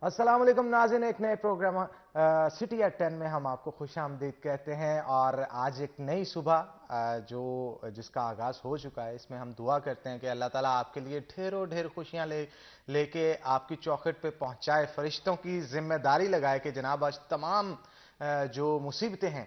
السلام علیکم ناظرین، ایک نئے پروگرام سٹی ایٹ 10 میں ہم آپ کو خوش آمدید کہتے ہیں۔ اور آج ایک نئی صبح جس کا آغاز ہو چکا ہے، اس میں ہم دعا کرتے ہیں کہ اللہ تعالیٰ آپ کے لیے ڈھیروں ڈھیر خوشیاں لے کے آپ کی چوکھٹ پہ پہنچائے، فرشتوں کی ذمہ داری لگائے کہ جناب آج تمام جو مصیبتیں ہیں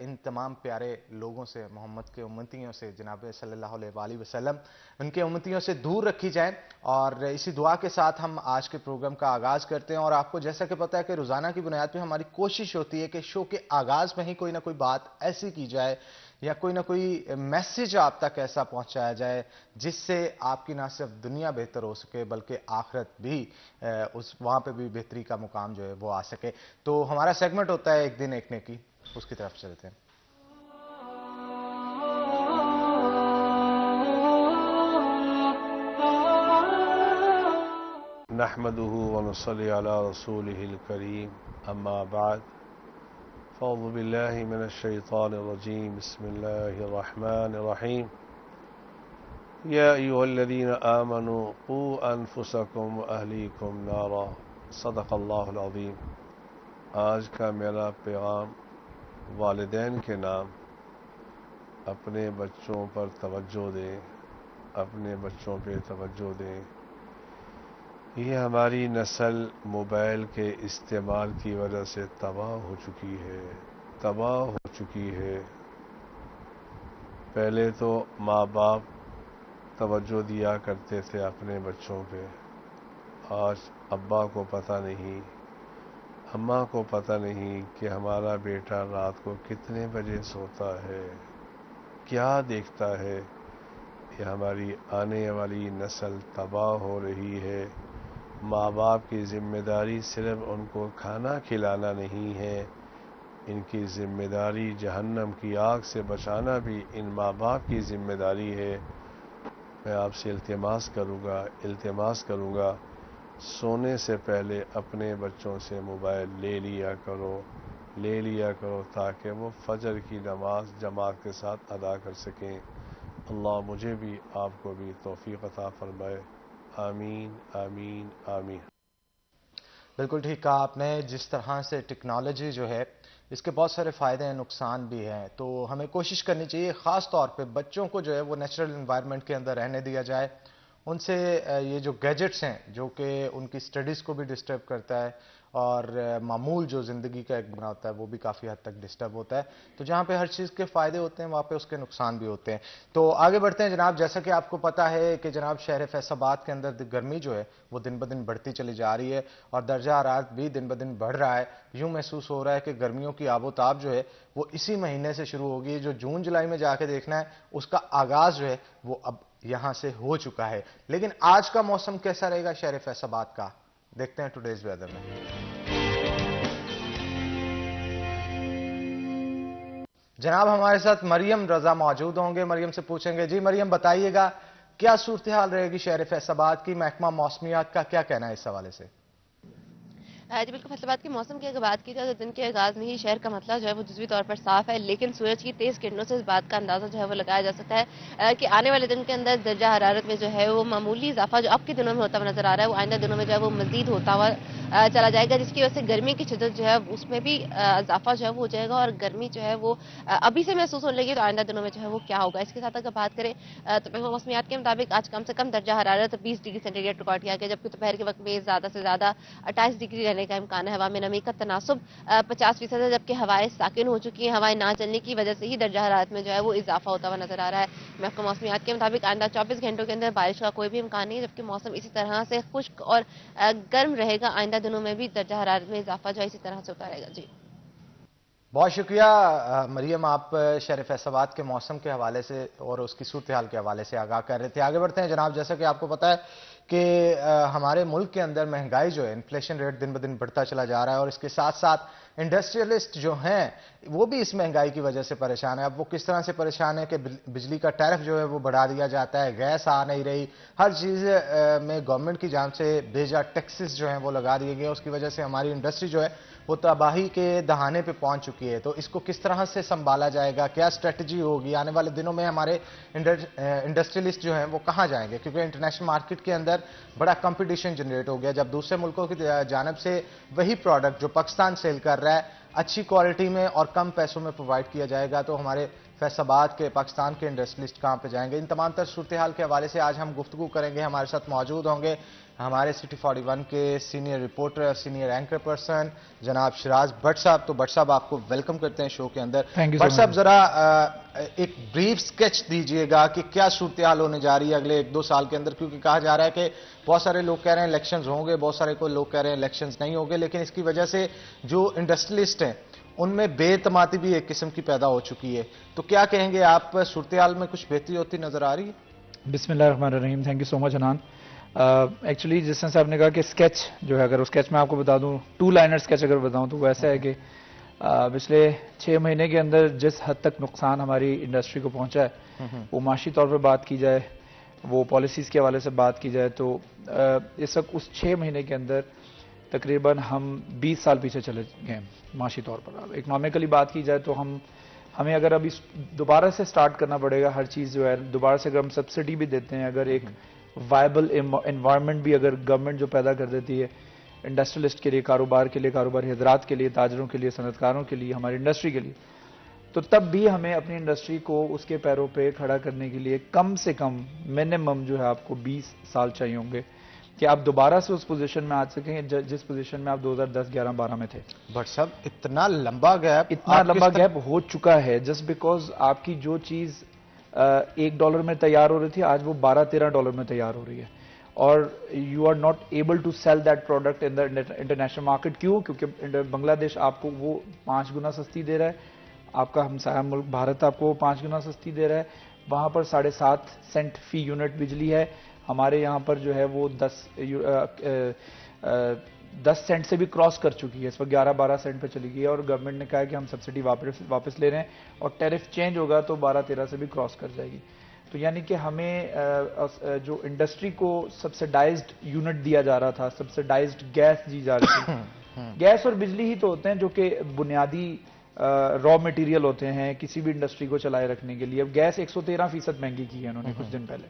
ان تمام پیارے لوگوں سے، محمد کے امتیوں سے، جناب صلی اللہ علیہ وآلہ وسلم، ان کے امتیوں سے دور رکھی جائیں۔ اور اسی دعا کے ساتھ ہم آج کے پروگرام کا آغاز کرتے ہیں۔ اور آپ کو جیسا کہ پتہ ہے کہ روزانہ کی بنیاد پہ ہماری کوشش ہوتی ہے کہ شو کے آغاز میں ہی کوئی نہ کوئی بات ایسی کی جائے یا کوئی نہ کوئی میسج آپ تک ایسا پہنچایا جائے جس سے آپ کی نہ صرف دنیا بہتر ہو سکے بلکہ آخرت بھی وہاں پہ بھی بہتری کا مقام جو ہے وہ آ سکے۔ تو ہمارا سیگمنٹ ہوتا ہے ایک دن ایک نیکی، اس کی طرف چلتے ہیں۔ نحمده ونصلي على رسوله الكريم اما بعد فاعوذ بالله من الشيطان الرجيم بسم الله الرحمن الرحيم يا ايها الذين آمنوا قوا انفسكم واهليكم نارا صدق الله العظيم۔ آج کا میرا پیغام والدین کے نام، اپنے بچوں پر توجہ دیں، اپنے بچوں پہ توجہ دیں۔ یہ ہماری نسل موبائل کے استعمال کی وجہ سے تباہ ہو چکی ہے۔ پہلے تو ماں باپ توجہ دیا کرتے تھے اپنے بچوں پہ، آج ابا کو پتہ نہیں، اماں کو پتہ نہیں کہ ہمارا بیٹا رات کو کتنے بجے سوتا ہے، کیا دیکھتا ہے۔ یہ ہماری آنے والی نسل تباہ ہو رہی ہے۔ ماں باپ کی ذمہ داری صرف ان کو کھانا کھلانا نہیں ہے، ان کی ذمہ داری جہنم کی آگ سے بچانا بھی ان ماں باپ کی ذمہ داری ہے۔ میں آپ سے التماس کروں گا سونے سے پہلے اپنے بچوں سے موبائل لے لیا کرو تاکہ وہ فجر کی نماز جماعت کے ساتھ ادا کر سکیں۔ اللہ مجھے بھی آپ کو بھی توفیق عطا فرمائے، آمین آمین آمین۔ بالکل ٹھیک کہا آپ نے۔ جس طرح سے ٹیکنالوجی جو ہے اس کے بہت سارے فائدے ہیں، نقصان بھی ہیں، تو ہمیں کوشش کرنی چاہیے خاص طور پہ بچوں کو جو ہے وہ نیچرل انوائرمنٹ کے اندر رہنے دیا جائے۔ ان سے یہ جو گیجٹس ہیں جو کہ ان کی سٹڈیز کو بھی ڈسٹرب کرتا ہے اور معمول جو زندگی کا ایک بنا ہوتا ہے وہ بھی کافی حد تک ڈسٹرب ہوتا ہے، تو جہاں پہ ہر چیز کے فائدے ہوتے ہیں وہاں پہ اس کے نقصان بھی ہوتے ہیں۔ تو آگے بڑھتے ہیں جناب۔ جیسا کہ آپ کو پتہ ہے کہ جناب شہر فیصل آباد کے اندر گرمی جو ہے وہ دن بدن بڑھتی چلی جا رہی ہے اور درجہ حرارت بھی دن بدن بڑھ رہا ہے۔ یوں محسوس ہو رہا ہے کہ گرمیوں کی آب و تاب جو ہے وہ اسی مہینے سے شروع ہوگی۔ جو جون جولائی میں جا کے دیکھنا ہے اس کا آغاز جو ہے وہ اب یہاں سے ہو چکا ہے۔ لیکن آج کا موسم کیسا رہے گا شہر فیصل آباد کا، دیکھتے ہیں ٹوڈیز ویدر میں۔ جناب ہمارے ساتھ مریم رضا موجود ہوں گے، مریم سے پوچھیں گے۔ جی مریم بتائیے گا کیا صورتحال رہے گی شہر فیصل آباد کی، محکمہ موسمیات کا کیا کہنا ہے اس حوالے سے؟ جی بالکل، فیصل آباد کے موسم کی اگر بات کی جائے تو دن کے آغاز میں ہی شہر کا مسئلہ جو ہے وہ جزوی طور پر صاف ہے، لیکن سورج کی تیز کرنوں سے اس بات کا اندازہ جو ہے وہ لگایا جا سکتا ہے کہ آنے والے دن کے اندر درجہ حرارت میں جو ہے وہ معمولی اضافہ جو اب کے دنوں میں ہوتا ہوا نظر آ رہا ہے وہ آئندہ دنوں میں جو ہے وہ مزید ہوتا ہوا چلا جائے گا، جس کی وجہ سے گرمی کی شدت جو ہے اس میں بھی اضافہ جو ہے وہ ہو جائے گا اور گرمی جو ہے وہ ابھی سے محسوس ہونے لگی، تو آئندہ دنوں میں جو ہے وہ کیا ہوگا۔ اس کے ساتھ اگر بات کریں تو محکمہ موسمیات کے مطابق آج کم سے کم درجہ حرارت 20 ڈگری سینٹی گریڈ ریکارڈ کیا گیا، جبکہ دوپہر کے وقت میں زیادہ سے زیادہ 28 ڈگری رہنے کا امکان ہے۔ ہوا میں نمی کا تناسب 50% ہے، جبکہ ہوائیں ساکن ہو چکی ہیں۔ ہوائیں نہ چلنے کی وجہ سے ہی درجہ حرارت میں جو ہے وہ اضافہ ہوتا ہوا نظر آ رہا ہے۔ محکمہ موسمیات کے مطابق آئندہ 24 گھنٹوں کے اندر بارش کا کوئی بھی امکان نہیں ہے، جبکہ موسم اسی طرح سے خشک اور گرم رہے گا۔ آئندہ دنوں میں بھی درجہ حرارت میں اضافہ جو ہے اسی طرح سے ہوتا رہے گا۔ جی بہت شکریہ مریم، آپ شہر فیصل آباد کے موسم کے حوالے سے اور اس کی صورتحال کے حوالے سے آگاہ کر رہے تھے۔ آگے بڑھتے ہیں جناب۔ جیسا کہ آپ کو پتہ ہے کہ ہمارے ملک کے اندر مہنگائی جو ہے، انفلیشن ریٹ دن بدن بڑھتا چلا جا رہا ہے اور اس کے ساتھ ساتھ انڈسٹریلسٹ جو ہیں وہ بھی اس مہنگائی کی وجہ سے پریشان ہے۔ اب وہ کس طرح سے پریشان ہے کہ بجلی کا ٹیرف جو ہے وہ بڑھا دیا جاتا ہے، گیس آ نہیں رہی، ہر چیز میں گورنمنٹ کی جانب سے بھیجا ٹیکسز جو ہیں وہ لگا دیے گئے، اس کی وجہ سے ہماری انڈسٹری جو ہے وہ تباہی کے دہانے پہ پہنچ چکی ہے۔ تو اس کو کس طرح سے سنبھالا جائے گا، کیا اسٹریٹجی ہوگی آنے والے دنوں میں؟ ہمارے انڈسٹریلسٹ جو ہیں وہ کہاں جائیں گے؟ کیونکہ انٹرنیشنل مارکیٹ کے اندر اندر بڑا کمپٹیشن جنریٹ ہو گیا جب دوسرے ملکوں کی جانب سے وہی پروڈکٹ جو پاکستان سیل کر رہا ہے اچھی کوالٹی میں اور کم پیسوں میں پرووائڈ کیا جائے گا تو ہمارے فیصل کے پاکستان کے انڈسٹریلسٹ کہاں پہ جائیں گے. ان تمام تر صورتحال کے حوالے سے آج ہم گفتگو کریں گے. ہمارے ساتھ موجود ہوں گے ہمارے سٹی 41 کے senior reporter senior anchor person جناب شراز بٹ صاحب. تو بٹ صاحب آپ کو ویلکم کرتے ہیں شو کے اندر. بٹ صاحب ذرا ایک بریف سکیچ دیجئے گا کہ کیا صورتحال ہونے جا رہی ہے اگلے 1-2 سال کے اندر, کیونکہ کہا جا رہا ہے کہ بہت سارے لوگ کہہ رہے ہیں الیکشنز ہوں گے, بہت سارے لوگ کہہ رہے ہیں الیکشنز نہیں ہوں گے, لیکن اس کی وجہ سے جو انڈسٹریلسٹ ہیں ان میں بے اعتمادی بھی ایک قسم کی پیدا ہو چکی ہے. تو کیا کہیں گے آپ, صورتحال میں کچھ بہتری ہوتی نظر آ رہی ہے؟ بسم اللہ الرحمن الرحیم. تھینک یو سو مچ انان. ایکچولی جس طرح سے آپ نے کہا کہ اسکیچ جو ہے, اگر اس اسکیچ میں آپ کو بتا دوں 2 لائنر اسکیچ اگر بتاؤں تو وہ ایسا ہے کہ پچھلے 6 مہینے کے اندر جس حد تک نقصان ہماری انڈسٹری کو پہنچا ہے, وہ معاشی طور پر بات کی جائے, وہ پالیسیز کے حوالے سے بات کی جائے, تو اس وقت اس 6 مہینے کے اندر تقریباً ہم 20 سال پیچھے چلے گئے معاشی طور پر. اکنامیکلی بات کی جائے تو ہمیں اگر ابھی دوبارہ سے سٹارٹ کرنا پڑے گا ہر چیز جو ہے, دوبارہ سے اگر ہم سبسڈی بھی دیتے ہیں, اگر ایک وائبل انوائرمنٹ بھی اگر گورنمنٹ جو پیدا کر دیتی ہے انڈسٹریلسٹ کے لیے, کاروبار کے لیے, کاروباری حضرات کے لیے, تاجروں کے لیے, صنعت کاروں کے لیے, ہماری انڈسٹری کے لیے, تو تب بھی ہمیں اپنی انڈسٹری کو اس کے پیروں پہ کھڑا کرنے کے لیے کم سے کم منیمم جو ہے آپ کو 20 سال چاہیے ہوں گے کہ آپ دوبارہ سے اس پوزیشن میں آ سکیں جس پوزیشن میں آپ 2010, 11, 12 میں تھے. بٹ صاحب اتنا لمبا گیپ ہو چکا ہے جسٹ بیکاز آپ کی جو چیز $1 میں تیار ہو رہی تھی آج وہ $12-13 میں تیار ہو رہی ہے, اور you are not able to sell that product in the international market. کیوں؟ کیونکہ بنگلہ دیش آپ کو وہ 5 گنا سستی دے رہا ہے, آپ کا ہمسایہ ملک بھارت آپ کو 5 گنا سستی دے رہا ہے, وہاں پر 7.5 سینٹ فی یونٹ بجلی ہے, ہمارے یہاں پر جو ہے وہ 10 سینٹ سے بھی کراس کر چکی ہے, اس وقت 11-12 سینٹ پہ چلی گئی ہے, اور گورنمنٹ نے کہا ہے کہ ہم سبسڈی واپس لے رہے ہیں اور ٹیرف چینج ہوگا تو 12-13 سے بھی کراس کر جائے گی. تو یعنی کہ ہمیں جو انڈسٹری کو سبسڈائزڈ یونٹ دیا جا رہا تھا, سبسڈائزڈ گیس دی جا رہی تھی. گیس اور بجلی ہی تو ہوتے ہیں جو کہ بنیادی را مٹیریل ہوتے ہیں کسی بھی انڈسٹری کو چلائے رکھنے کے لیے. اب گیس 113% مہنگی کی ہے انہوں نے کچھ دن پہلے,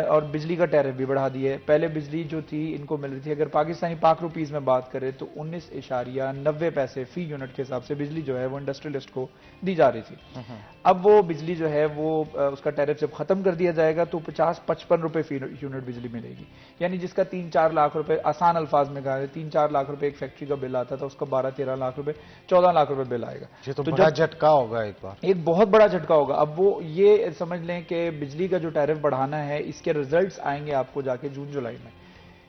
اور بجلی کا ٹیرف بھی بڑھا دیے. پہلے بجلی جو تھی ان کو مل رہی تھی, اگر پاکستانی پاک روپیز میں بات کریں تو 19.90 فی یونٹ کے حساب سے بجلی جو ہے وہ انڈسٹریلسٹ کو دی جا رہی تھی. اب وہ بجلی جو ہے وہ اس کا ٹیرف جب ختم کر دیا جائے گا تو 50-55 فی یونٹ بجلی ملے گی. یعنی جس کا 3-4 لاکھ روپے, آسان الفاظ میں کہا ہے 3-4 لاکھ روپے ایک فیکٹری کا بل آتا تھا, اس کا 12-13 لاکھ روپے 14 لاکھ روپے بل آئے گا. تو بڑا جھٹکا ہوگا, ایک بہت بڑا جھٹکا ہوگا. اب وہ یہ سمجھ لیں کہ بجلی کا جو ٹیرف بڑھانا ہے اس کے ریزلٹس آئیں گے آپ کو جا کے جون جولائی میں,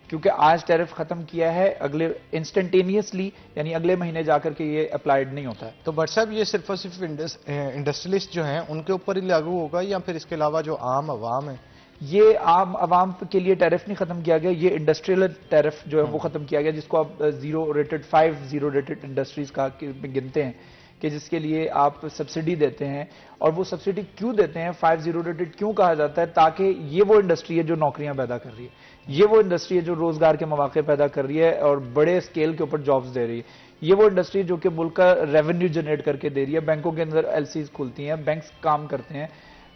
کیونکہ آج ٹیرف ختم کیا ہے, اگلے انسٹنٹینیسلی یعنی اگلے مہینے جا کر کے یہ اپلائیڈ نہیں ہوتا ہے. تو بٹ صاحب یہ صرف اور صرف انڈسٹریلسٹ جو ہیں ان کے اوپر ہی لاگو ہوگا یا پھر اس کے علاوہ جو عام عوام ہے؟ یہ عام عوام کے لیے ٹیرف نہیں ختم کیا گیا, یہ انڈسٹریل ٹیرف جو ہے وہ ختم کیا گیا, جس کو آپ 0 ریٹڈ انڈسٹریز کا گنتے ہیں کہ جس کے لیے آپ سبسڈی دیتے ہیں. اور وہ سبسڈی کیوں دیتے ہیں, 5 ریٹڈ کیوں کہا جاتا ہے, تاکہ یہ وہ انڈسٹری ہے جو نوکریاں پیدا کر رہی ہے, یہ وہ انڈسٹری ہے جو روزگار کے مواقع پیدا کر رہی ہے اور بڑے اسکیل کے اوپر جابز دے رہی ہے, یہ وہ انڈسٹری جو کہ ملک کا ریونیو جنریٹ کر کے دے رہی ہے. بینکوں کے اندر LCs کھلتی ہیں, بینکس کام کرتے ہیں,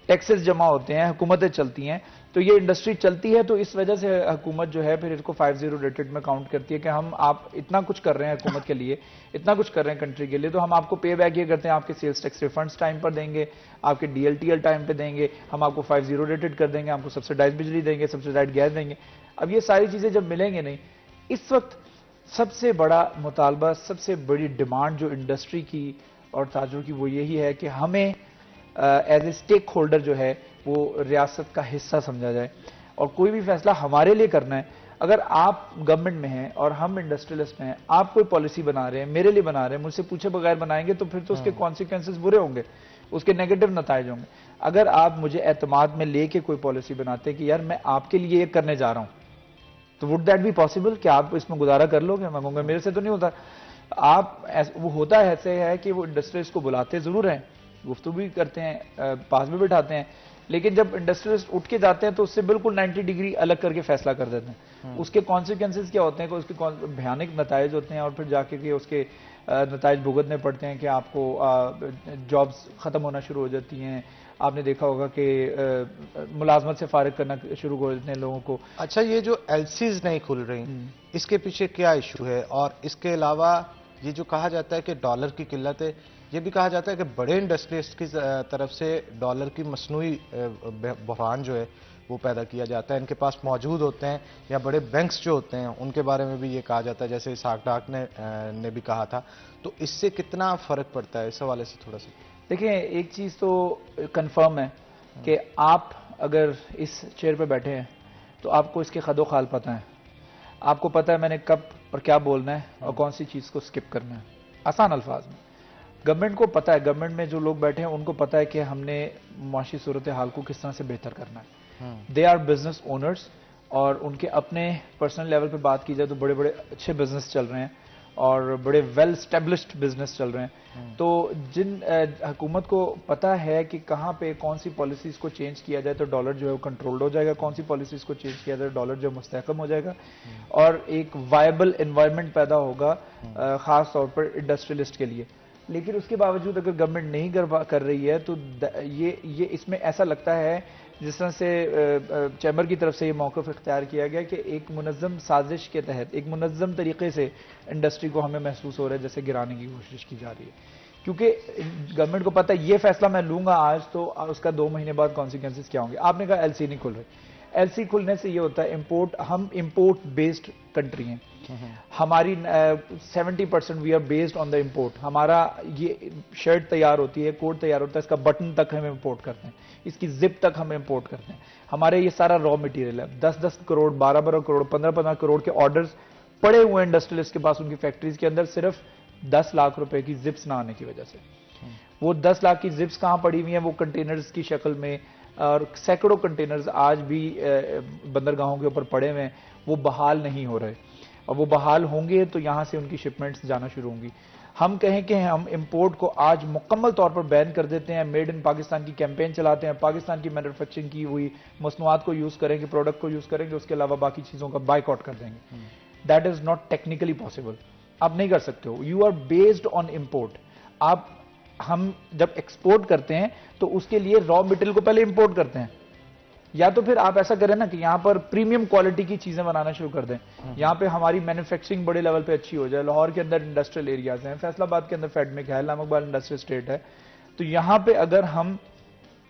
ٹیکسز جمع ہوتے ہیں, حکومتیں چلتی ہیں, تو یہ انڈسٹری چلتی ہے. تو اس وجہ سے حکومت جو ہے پھر اس کو 5 ریٹڈ میں کاؤنٹ کرتی ہے کہ ہم آپ اتنا کچھ کر رہے ہیں حکومت کے لیے, اتنا کچھ کر رہے ہیں کنٹری کے لیے, تو ہم آپ کو پے بیک یہ کرتے ہیں, آپ کے سیلز ٹیکس ریفنڈز ٹائم پر دیں گے, آپ کے DLTL ٹائم پہ دیں گے, ہم آپ کو 5 ریٹڈ کر دیں گے, آپ کو سبسڈائز بجلی دیں گے, سبسڈائز گیس دیں گے. اب یہ ساری چیزیں جب ملیں گے نہیں, اس وقت سب سے بڑا مطالبہ, سب سے بڑی ڈیمانڈ جو انڈسٹری کی اور تاجروں کی وہ یہی ہے کہ ہمیں ایز اے اسٹیک ہولڈر جو ہے وہ ریاست کا حصہ سمجھا جائے, اور کوئی بھی فیصلہ ہمارے لیے کرنا ہے. اگر آپ گورنمنٹ میں ہیں اور ہم انڈسٹریلسٹ ہیں, آپ کوئی پالیسی بنا رہے ہیں, میرے لیے بنا رہے ہیں, مجھ سے پوچھے بغیر بنائیں گے تو پھر تو اس کے کانسیکوینسز برے ہوں گے, اس کے نیگیٹو نتائج ہوں گے. اگر آپ مجھے اعتماد میں لے کے کوئی پالیسی بناتے ہیں کہ یار میں آپ کے لیے یہ کرنے جا رہا ہوں, تو وڈ دیٹ بی پاسبل کہ آپ اس میں گزارا کر لو گے؟ میں کہوں گا میرے سے تو نہیں ہوتا. آپ وہ ہوتا ایسے ہے کہ وہ انڈسٹریلسٹ کو بلاتے ضرور ہیں, گفتگو بھی کرتے ہیں, پاس بھی بٹھاتے ہیں, لیکن جب انڈسٹریلسٹ اٹھ کے جاتے ہیں تو اس سے بالکل 90 ڈگری الگ کر کے فیصلہ کر دیتے ہیں. اس کے کانسیکوینسز کیا ہوتے ہیں, اس کے بھیانک نتائج ہوتے ہیں, اور پھر جا کے اس کے نتائج بھگتنے پڑتے ہیں کہ آپ کو جابز ختم ہونا شروع ہو جاتی ہیں, آپ نے دیکھا ہوگا کہ ملازمت سے فارغ کرنا شروع کر دیتے ہیں لوگوں کو. اچھا، یہ جو ایل سیز نہیں کھل رہی، اس کے پیچھے کیا ایشو ہے؟ اور اس کے علاوہ یہ جو کہا جاتا ہے کہ ڈالر کی قلت ہے، یہ بھی کہا جاتا ہے کہ بڑے انڈسٹریسٹ کی طرف سے ڈالر کی مصنوعی بحران جو ہے وہ پیدا کیا جاتا ہے، ان کے پاس موجود ہوتے ہیں، یا بڑے بینکس جو ہوتے ہیں ان کے بارے میں بھی یہ کہا جاتا ہے، جیسے اسحاق ڈاک نے بھی کہا تھا. تو اس سے کتنا فرق پڑتا ہے؟ اس حوالے سے تھوڑا سا دیکھیں. ایک چیز تو کنفرم ہے کہ آپ اگر اس چیئر پہ بیٹھے ہیں تو آپ کو اس کے خد و خال پتہ ہیں. آپ کو پتہ ہے میں نے کب اور کیا بولنا ہے اور کون سی چیز کو سکپ کرنا ہے. آسان الفاظ میں گورنمنٹ کو پتہ ہے، گورنمنٹ میں جو لوگ بیٹھے ہیں ان کو پتہ ہے کہ ہم نے معاشی صورتحال کو کس طرح سے بہتر کرنا ہے. دے آر بزنس اونرز، اور ان کے اپنے پرسنل لیول پہ بات کی جائے تو بڑے بڑے اچھے بزنس چل رہے ہیں اور بڑے ویل اسٹیبلشڈ بزنس چل رہے ہیں. تو جن حکومت کو پتہ ہے کہ کہاں پہ کون سی پالیسیز کو چینج کیا جائے تو ڈالر جو ہے وہ کنٹرولڈ ہو جائے گا، کون سی پالیسیز کو چینج کیا جائے تو ڈالر جو مستحکم ہو جائے گا، اور ایک وائبل انوائرمنٹ پیدا ہوگا خاص طور پر انڈسٹریلسٹ کے لیے. لیکن اس کے باوجود اگر گورنمنٹ نہیں کر رہی ہے تو یہ اس میں ایسا لگتا ہے جس طرح سے چیمبر کی طرف سے یہ موقف اختیار کیا گیا کہ ایک منظم سازش کے تحت ایک منظم طریقے سے انڈسٹری کو ہمیں محسوس ہو رہا ہے جیسے گرانے کی کوشش کی جا رہی ہے. کیونکہ گورنمنٹ کو پتہ ہے یہ فیصلہ میں لوں گا آج تو اس کا 2 مہینے بعد کانسیکوینسز کیا ہوں گے. آپ نے کہا ایل سی نہیں کھل رہی. ایل سی کھلنے سے یہ ہوتا ہے ہم امپورٹ بیسڈ کنٹری ہیں. ہماری 70% we are based on the import. ہمارا یہ شرٹ تیار ہوتی ہے، کوٹ تیار ہوتا ہے، اس کا بٹن تک ہم امپورٹ کرتے ہیں، اس کی زپ تک ہم امپورٹ کرتے ہیں. ہمارے یہ سارا را مٹیریل ہے. 10 کروڑ 12 کروڑ 15 کروڑ کے آرڈرز پڑے ہوئے انڈسٹریلسٹ کے پاس ان کی فیکٹریز کے اندر صرف 10 لاکھ روپے کی زپس نہ آنے کی وجہ سے. وہ 10 لاکھ کی زپس کہاں پڑی ہوئی ہیں؟ وہ کنٹینرز کی شکل میں، اور سینکڑوں کنٹینرز آج بھی بندرگاہوں کے اوپر پڑے ہوئے ہیں. وہ بحال نہیں ہو رہے، اور وہ بحال ہوں گے تو یہاں سے ان کی شپمنٹس جانا شروع ہوں گی. ہم کہیں کہ ہم امپورٹ کو آج مکمل طور پر بین کر دیتے ہیں، میڈ ان پاکستان کی کیمپین چلاتے ہیں، پاکستان کی مینوفیکچرنگ کی ہوئی مصنوعات کو یوز کریں گے، پروڈکٹ کو یوز کریں گے، اس کے علاوہ باقی چیزوں کا بائیک آؤٹ کر دیں گے. That is not technically possible. آپ نہیں کر سکتے ہو. You are based on import. ہم جب ایکسپورٹ کرتے ہیں تو اس کے لیے را مٹیریل کو پہلے امپورٹ کرتے ہیں. یا تو پھر آپ ایسا کریں نا کہ یہاں پر پریمیم کوالٹی کی چیزیں بنانا شروع کر دیں. یہاں پہ ہماری مینوفیکچرنگ بڑے لیول پہ اچھی ہو جائے. لاہور کے اندر انڈسٹریل ایریاز ہیں، فیصل آباد کے اندر فیڈمک ہے، علامہ اقبال انڈسٹریل اسٹیٹ ہے. تو یہاں پہ اگر ہم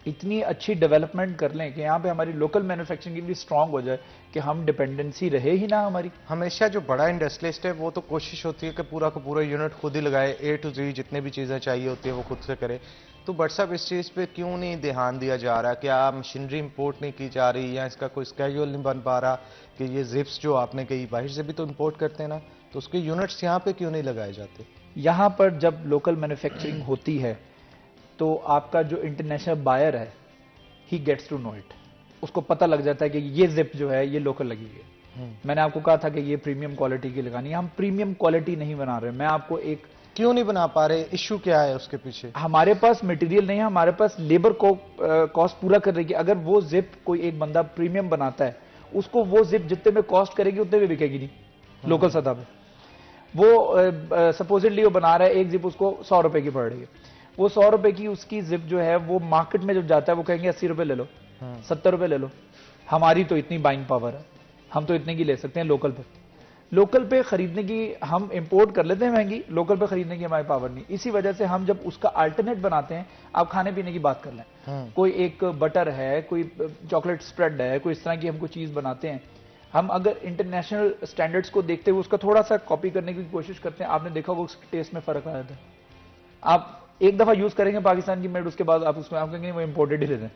اتنی اچھی ڈیولپمنٹ کر لیں کہ یہاں پہ ہماری لوکل مینوفیکچرنگ بھی اسٹرانگ ہو جائے کہ ہم ڈیپینڈنسی رہے ہی نہ ہماری. ہمیشہ جو بڑا انڈسٹریلسٹ ہے وہ تو کوشش ہوتی ہے کہ پورا کا پورا یونٹ خود ہی لگائے، A to Z جتنے بھی چیزیں چاہیے ہوتی ہے وہ خود سے کرے. تو بٹ صاحب اس چیز پہ کیوں نہیں دھیان دیا جا رہا؟ کیا مشینری امپورٹ نہیں کی جا رہی، یا اس کا کوئی اسکیجول نہیں بن پا رہا کہ یہ زپس جو آپ نے کہی باہر سے بھی تو امپورٹ کرتے ہیں نا، تو اس کے یونٹس یہاں پہ کیوں نہیں لگائے جاتے؟ یہاں پر جب لوکل مینوفیکچرنگ ہوتی ہے تو آپ کا جو انٹرنیشنل بائر ہے ہی گیٹس ٹو نو اٹ. اس کو پتہ لگ جاتا ہے کہ یہ زپ جو ہے یہ لوکل لگی ہوئی ہے. میں نے آپ کو کہا تھا کہ یہ پریمیم کوالٹی کی لگانی ہے. ہم پریمیم کوالٹی نہیں بنا رہے. میں آپ کو ایک کیوں نہیں بنا پا رہے؟ ایشو کیا ہے اس کے پیچھے؟ ہمارے پاس مٹیریل نہیں ہے، ہمارے پاس لیبر کو کاسٹ پورا کر رہی ہے. اگر وہ زپ کوئی ایک بندہ پریمیم بناتا ہے اس کو وہ زپ جتنے میں کاسٹ کرے گی اتنے میں بکے گی نہیں لوکل سطح پہ. وہ سپوزٹلی وہ بنا رہا ہے ایک زپ اس کو 100 روپے کی پڑ رہی ہے. وہ 100 روپے کی اس کی زپ جو ہے وہ مارکیٹ میں جب جاتا ہے وہ کہیں گے 80 روپے لے لو، 70 روپے لے لو. ہماری تو اتنی بائنگ پاور ہے، ہم تو اتنے کی لے سکتے ہیں لوکل پہ. لوکل پہ خریدنے کی ہم امپورٹ کر لیتے ہیں مہنگی، لوکل پہ خریدنے کی ہماری پاور نہیں. اسی وجہ سے ہم جب اس کا الٹرنیٹ بناتے ہیں، آپ کھانے پینے کی بات کر لیں، کوئی ایک بٹر ہے، کوئی چاکلیٹ سپریڈ ہے، کوئی اس طرح کی ہم کوئی چیز بناتے ہیں، ہم اگر انٹرنیشنل سٹینڈرڈز کو دیکھتے ہوئے اس کا تھوڑا سا کاپی کرنے کی کوشش کرتے ہیں، آپ نے دیکھا ہوگا اس کے ٹیسٹ میں فرق آیا تھا. آپ ایک دفعہ یوز کریں گے پاکستان کی میڈ، اس کے بعد آپ اس میں آپ کہیں گے وہ امپورٹڈ ہی لے دیں.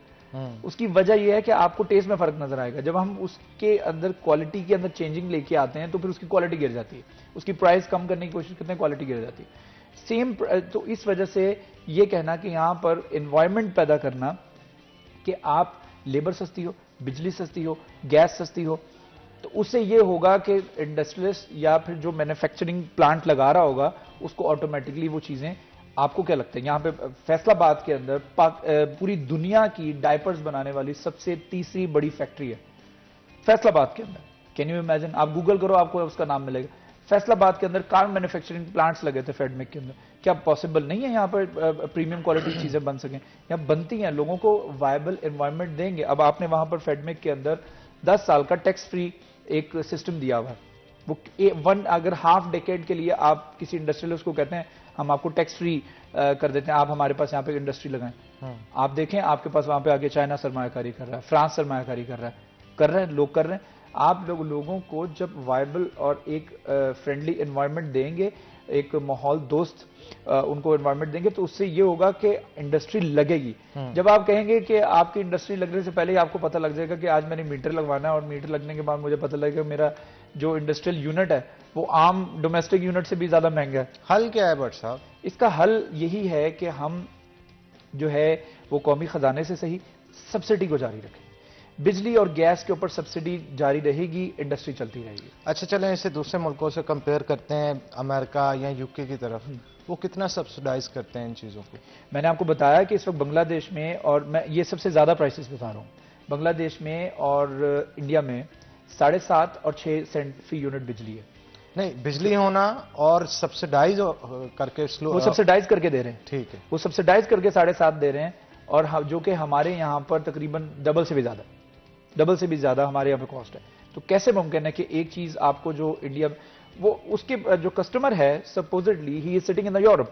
اس کی وجہ یہ ہے کہ آپ کو ٹیسٹ میں فرق نظر آئے گا. جب ہم اس کے اندر کوالٹی کے اندر چینجنگ لے کے آتے ہیں تو پھر اس کی کوالٹی گر جاتی ہے. اس کی پرائس کم کرنے کی کوشش کرتے ہیں، کوالٹی گر جاتی ہے. تو اس وجہ سے یہ کہنا کہ یہاں پر انوائرمنٹ پیدا کرنا کہ آپ لیبر سستی ہو، بجلی سستی ہو، گیس سستی ہو، تو اس سے یہ ہوگا کہ انڈسٹریلسٹ یا پھر جو مینوفیکچرنگ پلانٹ لگا رہا ہوگا اس کو آٹومیٹکلی وہ چیزیں. آپ کو کیا لگتا ہے یہاں پہ فیصل آباد کے اندر پوری دنیا کی ڈائپرز بنانے والی سب سے تیسری بڑی فیکٹری ہے فیصل آباد کے اندر. Can you imagine? آپ گوگل کرو آپ کو اس کا نام ملے گا. فیصل آباد کے اندر کار مینوفیکچرنگ پلانٹس لگے تھے فیڈ میک کے اندر. کیا پاسبل نہیں ہے یہاں پر پریمیم کوالٹی چیزیں بن سکیں؟ یہاں بنتی ہیں, لوگوں کو وائبل انوائرمنٹ دیں گے. اب آپ نے وہاں پر فیڈ میک کے اندر 10 سال کا ٹیکس فری ایک سسٹم دیا ہوا ہے. وہ اگر ہاف ڈیکیڈ کے لیے آپ کسی انڈسٹریلسٹ کو کہتے ہیں ہم آپ کو ٹیکس فری کر دیتے ہیں, آپ ہمارے پاس یہاں پہ انڈسٹری لگائیں, آپ دیکھیں آپ کے پاس وہاں پہ آگے چائنا سرمایہ کاری کر رہا ہے, فرانس سرمایہ کاری کر رہے ہیں, لوگ کر رہے ہیں. آپ لوگوں کو جب وائبل اور ایک فرینڈلی انوائرمنٹ دیں گے, ایک ماحول دوست ان کو انوائرمنٹ دیں گے, تو اس سے یہ ہوگا کہ انڈسٹری لگے گی. جب آپ کہیں گے کہ آپ کی انڈسٹری لگنے سے پہلے ہی آپ کو پتہ لگ جائے گا کہ آج میں نے میٹر لگوانا ہے, اور میٹر لگنے کے بعد مجھے پتہ لگے گا میرا جو انڈسٹریل یونٹ ہے وہ عام ڈومیسٹک یونٹ سے بھی زیادہ مہنگا ہے. حل کیا ہے بٹ صاحب؟ اس کا حل یہی ہے کہ ہم جو ہے وہ قومی خزانے سے صحیح سبسڈی کو جاری رکھیں. بجلی اور گیس کے اوپر سبسڈی جاری رہے گی, انڈسٹری چلتی رہے گی. اچھا چلیں اسے دوسرے ملکوں سے کمپیئر کرتے ہیں, امریکہ یا یو کے کی طرف, وہ کتنا سبسڈائز کرتے ہیں ان چیزوں کو؟ میں نے آپ کو بتایا کہ اس وقت بنگلہ دیش میں, اور میں یہ سب سے زیادہ پرائسز بتا رہا ہوں, بنگلہ دیش میں اور انڈیا میں 7.5 اور 6 سینٹ فی یونٹ بجلی ہے. نہیں, بجلی ہونا اور سبسڈائز کر کے وہ سبسڈائز کر کے دے رہے ہیں. ٹھیک ہے, وہ سبسڈائز کر کے 7.5 دے رہے ہیں, اور جو کہ ہمارے یہاں پر تقریباً ڈبل سے بھی زیادہ ہمارے یہاں پہ کاسٹ ہے. تو کیسے ممکن ہے کہ ایک چیز آپ کو جو انڈیا وہ اس کے جو کسٹمر ہے supposedly he is sitting in Europe,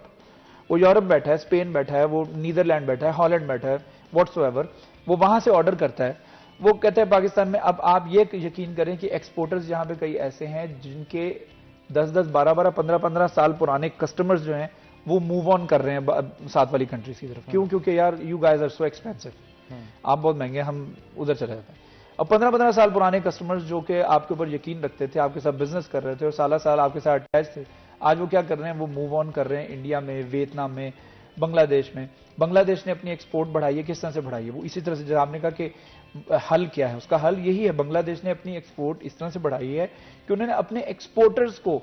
وہ یورپ بیٹھا ہے, اسپین بیٹھا ہے, وہ نیدرلینڈ بیٹھا ہے, ہالینڈ بیٹھا ہے, واٹس ایور, وہ وہاں سے آرڈر کرتا ہے, وہ کہتا ہے پاکستان میں. اب آپ یہ یقین کریں کہ ایکسپورٹرز یہاں پہ کئی ایسے ہیں جن کے 10-10, 12-12, 15-15 سال پرانے کسٹمرز جو ہیں وہ موو آن کر رہے ہیں ساتھ والی کنٹریز کی طرف. کیوں؟ کیونکہ یار you guys are so expensive, آپ بہت مہنگے, ہم ادھر چلے جاتے ہیں. اب 15-15 سال پرانے کسٹمرز جو کہ آپ کے اوپر یقین رکھتے تھے, آپ کے ساتھ بزنس کر رہے تھے اور سالہ سال آپ کے ساتھ اٹیچ تھے, آج وہ کیا کر رہے ہیں, وہ موو آن کر رہے ہیں انڈیا میں, ویتنام میں, بنگلہ دیش میں. بنگلہ دیش نے اپنی ایکسپورٹ بڑھائی ہے, کس طرح سے بڑھائی ہے؟ وہ اسی طرح سے, جب آپ نے کہا کہ حل کیا ہے, اس کا حل یہی ہے. بنگلہ دیش نے اپنی ایکسپورٹ اس طرح سے بڑھائی ہے کہ انہوں نے اپنے ایکسپورٹرز کو,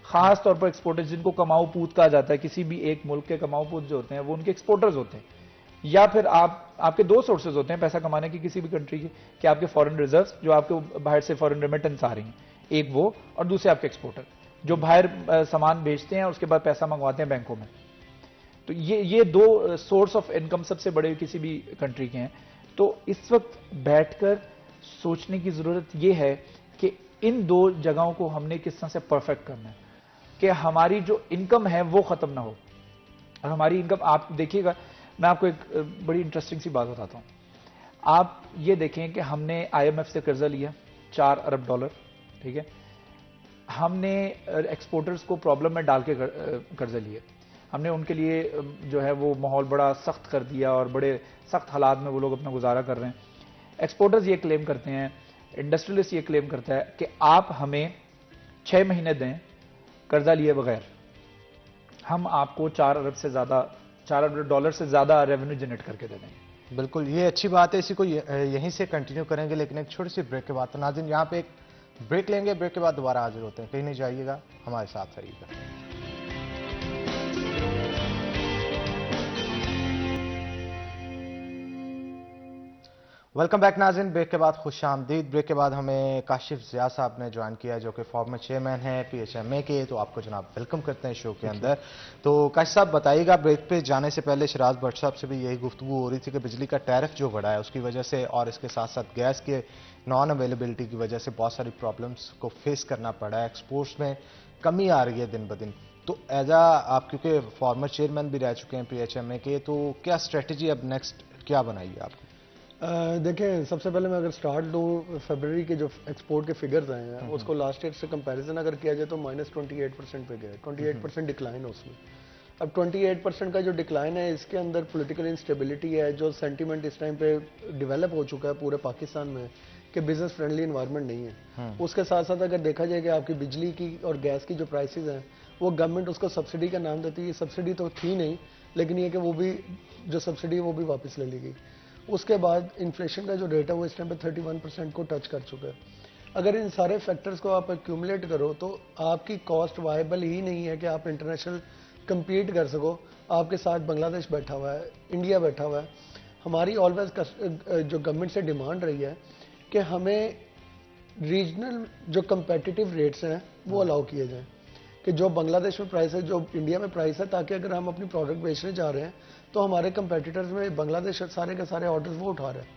خاص طور پر ایکسپورٹرز جن کو کماؤ پوت کہا جاتا ہے, کسی بھی ایک ملک کے کماؤ پوت جو ہوتے ہیں وہ ان کے ایکسپورٹرز ہوتے ہیں, یا پھر آپ کے 2 سورسز ہوتے ہیں پیسہ کمانے کی کسی بھی کنٹری کے, کہ آپ کے فورن ریزروز جو آپ کے باہر سے فورن ریمیٹنس آ رہی ہیں, ایک وہ, اور دوسرے آپ کے ایکسپورٹر جو باہر سامان بیچتے ہیں اور اس کے بعد پیسہ منگواتے ہیں بینکوں میں. تو یہ 2 سورس آف انکم سب سے بڑے کسی بھی کنٹری کے ہیں. تو اس وقت بیٹھ کر سوچنے کی ضرورت یہ ہے کہ ان 2 جگہوں کو ہم نے کس طرح سے پرفیکٹ کرنا ہے کہ ہماری جو انکم ہے وہ ختم نہ ہو. اور ہماری انکم, آپ دیکھیے گا, میں آپ کو ایک بڑی انٹرسٹنگ سی بات بتاتا ہوں. آپ یہ دیکھیں کہ ہم نے IMF سے قرضہ لیا $4 ارب, ٹھیک ہے, ہم نے ایکسپورٹرز کو پرابلم میں ڈال کے قرضہ لیے, ہم نے ان کے لیے جو ہے وہ ماحول بڑا سخت کر دیا, اور بڑے سخت حالات میں وہ لوگ اپنا گزارا کر رہے ہیں. ایکسپورٹرز یہ کلیم کرتے ہیں, انڈسٹریلسٹ یہ کلیم کرتا ہے کہ آپ ہمیں 6 مہینے دیں قرضہ لیے بغیر, ہم آپ کو $4 ارب سے زیادہ ریونیو جنریٹ کر کے دے دیں گے. بالکل, یہ اچھی بات ہے, اسی کو یہیں سے کنٹینیو کریں گے, لیکن ایک چھوٹی سی بریک کے بعد. تو ناظرین یہاں پہ ایک بریک لیں گے, بریک کے بعد دوبارہ حاضر ہوتے ہیں, کہیں نہیں جائیے گا, ہمارے ساتھ رہیے گا. ویلکم بیک ناظرین, بریک کے بعد خوش آمدید. بریک کے بعد ہمیں کاشف ضیاء صاحب نے جوائن کیا جو کہ فارمر چیئرمین ہیں PHMA کے, تو آپ کو جناب ویلکم کرتے ہیں شو کے اندر. تو کاشف صاحب بتائیے گا, بریک پہ جانے سے پہلے شراز بٹ صاحب سے بھی یہی گفتگو ہو رہی تھی کہ بجلی کا ٹیرف جو بڑھا ہے اس کی وجہ سے, اور اس کے ساتھ ساتھ گیس کے نان اویلیبلٹی کی وجہ سے بہت ساری پرابلمس کو فیس کرنا پڑا ہے, ایکسپورٹس میں کمی آ رہی ہے دن بدن. تو آپ کیونکہ فارمر چیئرمین بھی رہ چکے ہیں PHMA کے, تو کیا اسٹریٹجی اب نیکسٹ کیا بنائیے آپ؟ دیکھیں, سب سے پہلے میں اگر سٹارٹ دوں, فیبرری کے جو ایکسپورٹ کے فگرز آئے ہیں اس کو لاسٹ ایئر سے کمپیریزن اگر کیا جائے تو -28% پہ گیا ہے, 28% ڈکلائن ہے اس میں. اب 28% کا جو ڈکلائن ہے, اس کے اندر پولیٹیکل انسٹیبلٹی ہے, جو سینٹیمنٹ اس ٹائم پہ ڈیولپ ہو چکا ہے پورے پاکستان میں کہ بزنس فرینڈلی انوائرمنٹ نہیں ہے. اس کے ساتھ ساتھ اگر دیکھا جائے کہ آپ کی بجلی کی اور گیس کی جو پرائسز ہیں وہ گورنمنٹ اس کو سبسڈی کا نام دیتی ہے. سبسڈی تو تھی نہیں, لیکن یہ کہ وہ بھی جو سبسڈی ہے وہ بھی واپس لے لی گئی. اس کے بعد انفلیشن کا جو ریٹ ہے وہ اس ٹائم پہ 31% کو ٹچ کر چکا ہے. اگر ان سارے فیکٹرز کو آپ ایکیومولیٹ کرو تو آپ کی کاسٹ وائبل ہی نہیں ہے کہ آپ انٹرنیشنل کمپیٹ کر سکو. آپ کے ساتھ بنگلہ دیش بیٹھا ہوا ہے, انڈیا بیٹھا ہوا ہے. ہماری آلویز جو گورنمنٹ سے ڈیمانڈ رہی ہے کہ ہمیں ریجنل جو کمپیٹیٹیو ریٹس ہیں وہ الاؤ کیے جائیں. کہ جو بنگلہ دیش میں پرائس ہے, جو انڈیا میں پرائس ہے, تاکہ اگر ہم اپنی پروڈکٹ بیچنے جا رہے ہیں تو ہمارے کمپیٹیٹرز میں بنگلہ دیش سارے کے سارے آرڈرز وہ اٹھا رہے ہیں.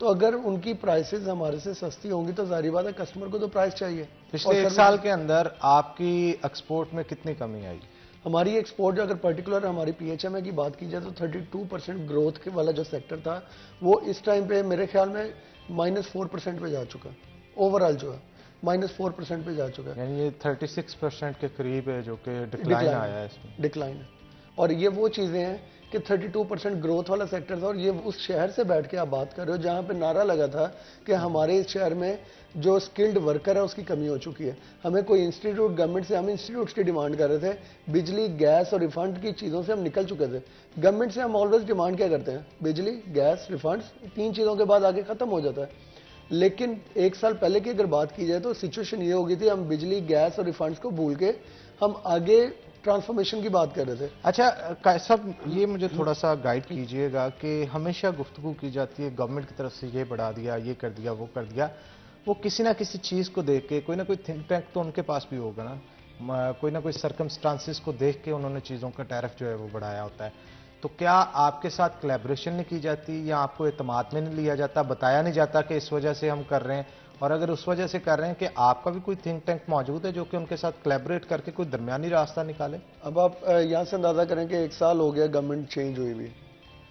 تو اگر ان کی پرائسز ہمارے سے سستی ہوں گی تو ظاہری بات ہے کسٹمر کو تو پرائس چاہیے. پچھلے ایک سال کے اندر آپ کی ایکسپورٹ میں کتنی کمی آئی؟ ہماری ایکسپورٹ جو اگر پرٹیکولر ہماری پی ایچ ایم اے کی بات کی جائے تو 32% گروتھ والا جو سیکٹر تھا وہ اس ٹائم پہ میرے خیال میں -4% پہ جا چکا ہے. اوور آل جو ہے -4% پہ جا چکا ہے. یعنی یہ 36% کے قریب ہے جو کہ ڈکلائن آیا ہے اس میں. ڈکلائن ہے. اور یہ وہ چیزیں ہیں کہ 32% گروتھ والا سیکٹر تھا, اور یہ اس شہر سے بیٹھ کے آپ بات کر رہے ہو جہاں پہ نعرہ لگا تھا کہ ہمارے اس شہر میں جو سکلڈ ورکر ہے اس کی کمی ہو چکی ہے. ہمیں کوئی انسٹیٹیوٹ گورنمنٹ سے, ہم انسٹیٹیوٹس کی ڈیمانڈ کر رہے تھے, بجلی گیس اور ریفنڈ کی چیزوں سے ہم نکل چکے تھے. گورنمنٹ سے ہم آلویز ڈیمانڈ کیا کرتے ہیں؟ بجلی, گیس, ریفنڈس, 3 چیزوں کے بعد آگے ختم ہو جاتا ہے. لیکن 1 سال پہلے کی اگر بات کی جائے تو سچویشن یہ ہوگی تھی, ہم بجلی, گیس اور ریفنڈس کو بھول کے ہم آگے ٹرانسفارمیشن کی بات کر رہے تھے. اچھا صاحب, یہ مجھے تھوڑا سا گائیڈ کیجئے گا کہ ہمیشہ گفتگو کی جاتی ہے گورنمنٹ کی طرف سے یہ بڑھا دیا, یہ کر دیا, وہ کر دیا. وہ کسی نہ کسی چیز کو دیکھ کے, کوئی نہ کوئی تھنک ٹینک تو ان کے پاس بھی ہوگا نا, کوئی نہ کوئی سرکمسٹانسز کو دیکھ کے انہوں نے چیزوں کا ٹیرف جو ہے وہ بڑھایا ہوتا ہے. تو کیا آپ کے ساتھ کلیبریشن نہیں کی جاتی, یا آپ کو اعتماد میں نہیں لیا جاتا, بتایا نہیں جاتا کہ اس وجہ سے ہم کر رہے ہیں؟ اور اگر اس وجہ سے کر رہے ہیں کہ آپ کا بھی کوئی تھنک ٹینک موجود ہے جو کہ ان کے ساتھ کلیبریٹ کر کے کوئی درمیانی راستہ نکالے؟ اب آپ یہاں سے اندازہ کریں کہ 1 سال ہو گیا گورنمنٹ چینج ہوئی بھی.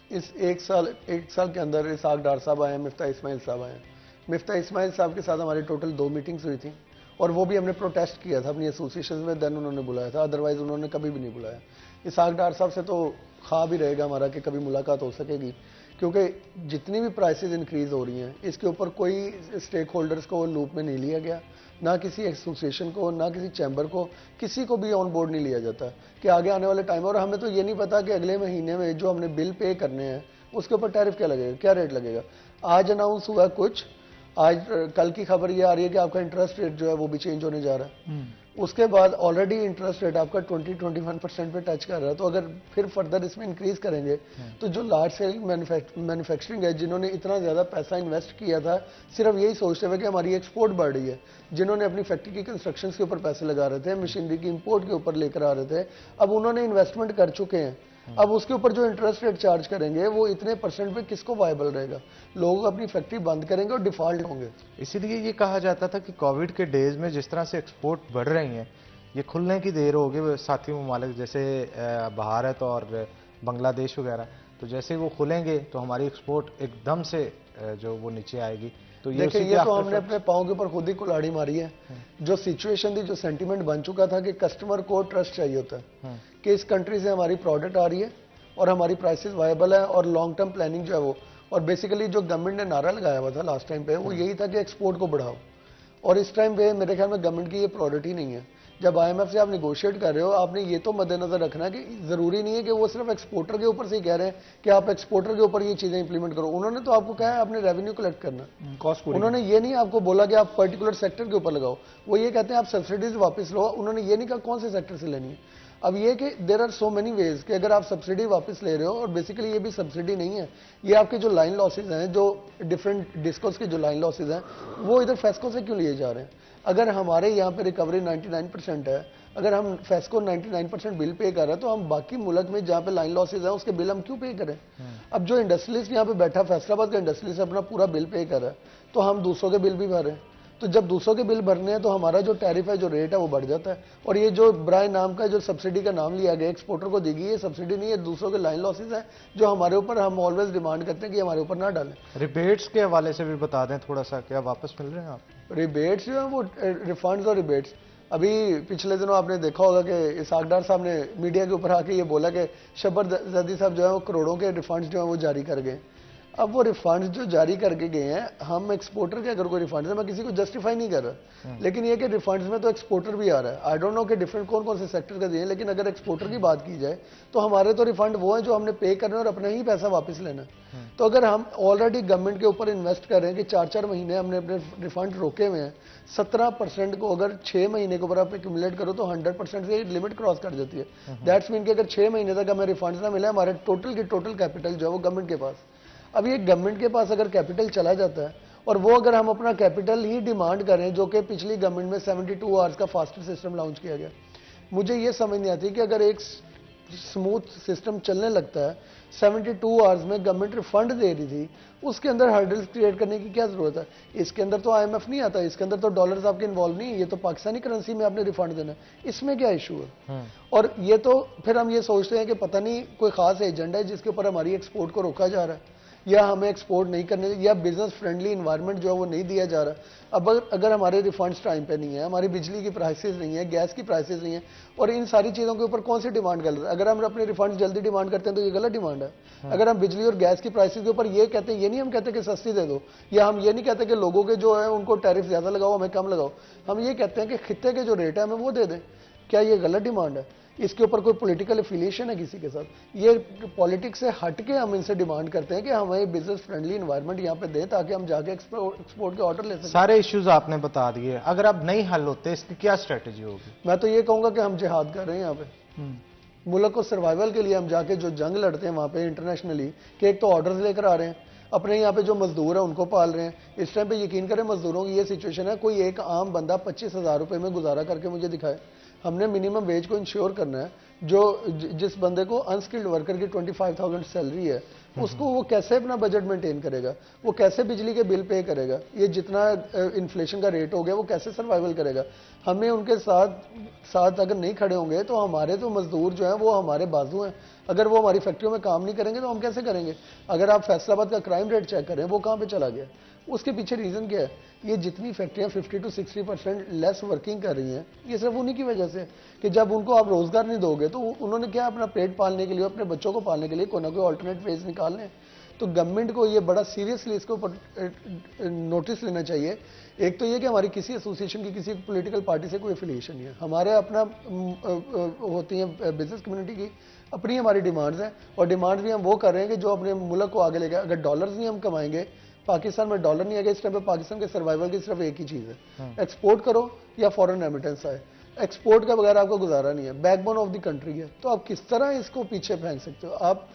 اس ایک سال کے اندر اسحاق ڈار صاحب آئے ہیں, مفتاح اسماعیل صاحب آئے ہیں. مفتاح اسماعیل صاحب کے ساتھ ہماری ٹوٹل 2 میٹنگز ہوئی تھیں, اور وہ بھی ہم نے پروٹیسٹ کیا تھا اپنی ایسوسیشن میں, دین انہوں نے بلایا تھا, ادروائز انہوں نے کبھی بھی نہیں بلایا. اسحاق ڈار صاحب سے تو خواب ہی رہے گا ہمارا کہ کبھی ملاقات ہو سکے گی, کیونکہ جتنی بھی پرائسز انکریز ہو رہی ہیں اس کے اوپر کوئی اسٹیک ہولڈرز کو لوپ میں نہیں لیا گیا, نہ کسی ایسوسیشن کو, نہ کسی چیمبر کو, کسی کو بھی آن بورڈ نہیں لیا جاتا کہ آگے آنے والے ٹائم. اور ہمیں تو یہ نہیں پتا کہ اگلے مہینے میں جو ہم نے بل پے کرنے ہیں اس کے اوپر ٹیرف کیا لگے گا, کیا ریٹ لگے گا. آج اناؤنس ہوا کچھ, آج کل کی خبر یہ آ رہی ہے کہ آپ کا انٹرسٹ ریٹ جو ہے وہ بھی چینج ہونے جا رہا ہے. اس کے بعد آلریڈی انٹرسٹ ریٹ آپ کا 20-21% پہ ٹچ کر رہا ہے. تو اگر پھر فردر اس میں انکریز کریں گے تو جو لارج سیل مینوفیکچرنگ ہے, جنہوں نے اتنا زیادہ پیسہ انویسٹ کیا تھا صرف یہی سوچتے ہوئے کہ ہماری ایکسپورٹ بڑھ رہی ہے, جنہوں نے اپنی فیکٹری کی کنسٹرکشن کے اوپر پیسے لگا رہے تھے, مشینری کی امپورٹ کے اوپر لے کر آ رہے تھے, اب انہوں نے انویسٹمنٹ کر چکے ہیں. اب اس کے اوپر جو انٹرسٹ ریٹ چارج کریں گے وہ اتنے پرسنٹ پہ کس کو وائبل رہے گا؟ لوگ اپنی فیکٹری بند کریں گے اور ڈیفالٹ ہوں گے. اسی لیے یہ کہا جاتا تھا کہ کووڈ کے ڈیز میں جس طرح سے ایکسپورٹ بڑھ رہی ہیں, یہ کھلنے کی دیر ہوگی ساتھی ممالک جیسے بھارت اور بنگلہ دیش وغیرہ, تو جیسے وہ کھلیں گے تو ہماری ایکسپورٹ ایک دم سے جو وہ نیچے آئے گی. تو دیکھیں, یہ تو ہم نے اپنے پاؤں کے اوپر خود ہی کلاڑی ماری ہے. جو سچویشن تھی, جو سینٹیمنٹ بن چکا تھا کہ کسٹمر کو ٹرسٹ چاہیے ہوتا ہے کہ اس کنٹری سے ہماری پروڈکٹ آ رہی ہے اور ہماری پرائسز وائبل ہے اور لانگ ٹرم پلاننگ جو ہے وہ, اور بیسیکلی جو گورنمنٹ نے نعرہ لگایا ہوا تھا لاسٹ ٹائم پہ وہ یہی تھا کہ ایکسپورٹ کو بڑھاؤ. اور اس ٹائم پہ میرے خیال میں گورنمنٹ کی یہ پرائورٹی نہیں ہے. جب آئی ایم ایف سے آپ نیگوشیٹ کر رہے ہو, آپ نے یہ تو مد نظر رکھنا ہے کہ ضروری نہیں ہے کہ وہ صرف ایکسپورٹر کے اوپر سے ہی کہہ رہے ہیں کہ آپ ایکسپورٹر کے اوپر یہ چیزیں امپلیمنٹ کرو. انہوں نے تو آپ کو کہا ہے آپ نے ریونیو کلیکٹ کرنا, انہوں نے یہ نہیں آپ کو بولا کہ آپ پرٹیکولر سیکٹر کے اوپر لگاؤ. وہ یہ کہتے ہیں آپ سبسڈیز واپس لو, انہوں نے یہ نہیں کہا کون سے سیکٹر سے لینی ہے. اب یہ کہ there are so many ways کہ اگر آپ سبسڈی واپس لے رہے ہو, اور بیسیکلی یہ بھی سبسڈی نہیں ہے, یہ آپ کے جو لائن لاسز ہیں, جو ڈفرینٹ ڈسکوز کے جو لائن لاسز ہیں وہ ادھر فیسکو سے کیوں لیے جا رہے ہیں؟ اگر ہمارے یہاں پہ ریکوری 99% ہے, اگر ہم فیسکو 99% بل پے کر رہے ہیں تو ہم باقی ملک میں جہاں پہ لائن لاسز ہیں اس کے بل ہم کیوں پے کریں؟ اب جو انڈسٹریلسٹ یہاں پہ بیٹھا, فیصل آباد کا انڈسٹریلسٹ اپنا پورا بل پے کر رہا ہے, تو ہم دوسروں کے بل بھی بھر رہے ہیں. تو جب دوسروں کے بل بھرنے ہیں تو ہمارا جو ٹیرف ہے, جو ریٹ ہے وہ بڑھ جاتا ہے. اور یہ جو برائے نام کا جو سبسڈی کا نام لیا گیا ایکسپورٹر کو دی گئی, یہ سبسڈی نہیں ہے, دوسروں کے لائن لاسز ہیں جو ہمارے اوپر, ہم آلویز ڈیمانڈ کرتے ہیں کہ ہمارے اوپر نہ ڈالیں. ریبیٹس کے حوالے سے بھی بتا دیں تھوڑا سا, کیا واپس مل رہے ہیں آپ؟ ریبیٹس جو ہیں وہ ریفنڈز اور ریبیٹس, ابھی پچھلے دنوں آپ نے دیکھا ہوگا کہ اسحاق ڈار صاحب نے میڈیا کے اوپر آ کے یہ بولا کہ شبر زدی صاحب جو ہے وہ کروڑوں کے ریفنڈز جو ہیں وہ جاری کر گئے. اب وہ ریفنڈز جو جاری کر کے گئے ہیں, ہم ایکسپورٹر کے اگر کوئی ریفنڈز ہے, میں کسی کو جسٹیفائی نہیں کر رہا, لیکن یہ کہ ریفنڈز میں تو ایکسپورٹر بھی آ رہا ہے. آئی ڈونٹ نو کہ ڈفرینٹ کون کون سے سیکٹر کا دیے, لیکن اگر ایکسپورٹر کی بات کی جائے تو ہمارے تو ریفنڈ وہ ہیں جو ہم نے پے کرنا ہے اور اپنا ہی پیسہ واپس لینا. تو اگر ہم آلریڈی گورنمنٹ کے اوپر انویسٹ کر رہے ہیں کہ 4-4 مہینے ہم نے اپنے ریفنڈ روکے ہوئے ہیں, 17% کو اگر 6 مہینے کے اوپر آپ ایکومولیٹ کرو تو 100% سے لمٹ کراس کر جاتی ہے. دیٹس مین کہ اگر 6 مہینے تک ہمیں ریفنڈز نہ ملے, ہمارے ٹوٹل کی ٹوٹل کیپٹل جو ہے وہ گورنمنٹ کے پاس. اب یہ گورنمنٹ کے پاس اگر کیپٹل چلا جاتا ہے, اور وہ اگر ہم اپنا کیپٹل ہی ڈیمانڈ کریں, جو کہ پچھلی گورنمنٹ میں 72 آورز کا فاسٹر سسٹم لانچ کیا گیا, مجھے یہ سمجھ نہیں آتی کہ اگر ایک سموتھ سسٹم چلنے لگتا ہے 72 آورز میں گورنمنٹ ریفنڈ دے رہی تھی, اس کے اندر ہرڈلز کریٹ کرنے کی کیا ضرورت ہے؟ اس کے اندر تو آئی ایم ایف نہیں آتا, اس کے اندر تو ڈالرز آپ کے انوالو نہیں, یہ تو پاکستانی کرنسی میں آپ نے ریفنڈ دینا ہے, اس میں کیا ایشو ہے؟ اور یہ تو پھر ہم یہ سوچتے ہیں کہ پتہ نہیں کوئی خاص ایجنڈا ہے جس کے اوپر ہماری ایکسپورٹ کو روکا جا رہا ہے, یا ہمیں ایکسپورٹ نہیں کرنے, یا بزنس فرینڈلی انوائرمنٹ جو ہے وہ نہیں دیا جا رہا. اب اگر ہمارے ریفنڈس ٹائم پہ نہیں ہے, ہماری بجلی کی پرائسز نہیں ہے, گیس کی پرائسز نہیں ہے, اور ان ساری چیزوں کے اوپر کون سی ڈیمانڈ غلط ہے؟ اگر ہم اپنے ریفنڈس جلدی ڈیمانڈ کرتے ہیں تو یہ غلط ڈیمانڈ ہے. اگر ہم بجلی اور گیس کی پرائسز کے اوپر یہ کہتے ہیں, یہ نہیں ہم کہتے کہ سستی دے دو, یا ہم یہ نہیں کہتے کہ لوگوں کے جو ہے ان کو ٹیرف زیادہ لگاؤ ہمیں کم لگاؤ, ہم یہ کہتے ہیں کہ خطے کے جو ریٹ ہے ہمیں وہ دے دیں. کیا یہ غلط ڈیمانڈ ہے؟ اس کے اوپر کوئی پولیٹیکل افیلیشن ہے کسی کے ساتھ؟ یہ پالیٹکس سے ہٹ کے ہم ان سے ڈیمانڈ کرتے ہیں کہ ہمیں بزنس فرینڈلی انوائرمنٹ یہاں پہ دیں تاکہ ہم جا کے ایکسپورٹ کے آرڈر لے سکیں. سارے ایشوز آپ نے بتا دیے, اگر اب نہیں حل ہوتے اس کی کیا اسٹریٹجی ہوگی؟ میں تو یہ کہوں گا کہ ہم جہاد کر رہے ہیں یہاں پہ, ملک کو سروائیول کے لیے ہم جا کے جو جنگ لڑتے ہیں وہاں پہ انٹرنیشنلی, کہ ایک تو آرڈرز لے کر آ رہے ہیں, اپنے یہاں پہ جو مزدور ہیں ان کو پال رہے ہیں. اس ٹائم پہ یقین کریں مزدوروں کی یہ سچویشن ہے, کوئی ایک عام بندہ 25,000 روپے میں گزارا کر کے مجھے دکھائے. ہم نے منیمم ویج کو انشور کرنا ہے, جو جس بندے کو انسکلڈ ورکر کی 25,000 سیلری ہے اس کو وہ کیسے اپنا بجٹ مینٹین کرے گا, وہ کیسے بجلی کے بل پے کرے گا, یہ جتنا انفلیشن کا ریٹ ہو گیا وہ کیسے سروائیول کرے گا. ہمیں ان کے ساتھ اگر نہیں کھڑے ہوں گے تو ہمارے تو مزدور جو ہیں وہ ہمارے بازو ہیں, اگر وہ ہماری فیکٹریوں میں کام نہیں کریں گے تو ہم کیسے کریں گے؟ اگر آپ فیصل آباد کا کرائم ریٹ چیک کریں وہ کہاں پہ چلا گیا؟ اس کے پیچھے ریزن کیا ہے؟ یہ جتنی فیکٹریاں 50 to 60% لیس ورکنگ کر رہی ہیں, یہ صرف انہی کی وجہ سے کہ جب ان کو آپ روزگار نہیں دو گے تو انہوں نے کیا اپنا پیٹ پالنے کے لیے, اپنے بچوں کو پالنے کے لیے کوئی نہ کوئی آلٹرنیٹ ویز نکالنے. تو گورنمنٹ کو یہ بڑا سیریسلی اس کے اوپر نوٹس لینا چاہیے. ایک تو یہ کہ ہماری کسی ایسوسیشن کی کسی پولیٹیکل پارٹی سے کوئی افیلیشن نہیں ہے, ہمارے اپنا ہوتی ہیں بزنس کمیونٹی کی اپنی ہماری ڈیمانڈز ہیں, اور ڈیمانڈز بھی ہم وہ کر رہے ہیں کہ جو اپنے ملک کو آگے لے گا. اگر ڈالرز نہیں ہم کمائیں گے, پاکستان میں ڈالر نہیں آئے گا, اس ٹائم پہ پاکستان کے سروائیول کی صرف ایک ہی چیز ہے, ایکسپورٹ کرو یا فورن ریمیٹنس آئے. ایکسپورٹ کا بغیر آپ کو گزارا نہیں ہے, back bone of the country ہے. تو آپ کس طرح اس کو پیچھے پھینک سکتے ہو؟ آپ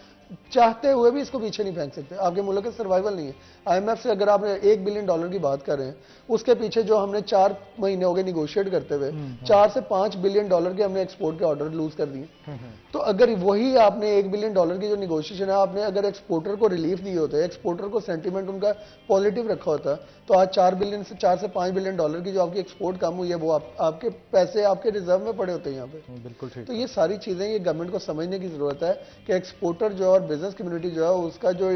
چاہتے ہوئے بھی اس کو پیچھے نہیں پھینک سکتے, آپ کے ملک کا سروائیول نہیں ہے. آئی ایم ایف سے اگر آپ نے $1 بلین کی بات کر رہے ہیں, اس کے پیچھے جو ہم نے 4 مہینے ہو گئے نیگوشیٹ کرتے ہوئے, 4 سے 5 بلین ڈالر کے ہم نے ایکسپورٹ کے آرڈر لوز کر دیے. تو اگر وہی آپ نے $1 بلین کی جو نیگوشیشن ہے آپ نے اگر ایکسپورٹر کو ریلیف دی ہوتا ہے, ایکسپورٹر کو سینٹیمنٹ ان کا پازیٹیو رکھا ہوتا, تو آج 4 سے 5 بلین ڈالر کی جو آپ کی ایکسپورٹ کم ہوئی ہے وہ آپ کے پیسے آپ کے ریزرو میں پڑے ہوتے ہیں یہاں پہ. بالکل ٹھیک. تو یہ ساری چیزیں یہ گورنمنٹ کو سمجھنے کی ضرورت ہے کہ ایکسپورٹر جو اور بزنس کمیونٹی جو ہے اس کا جو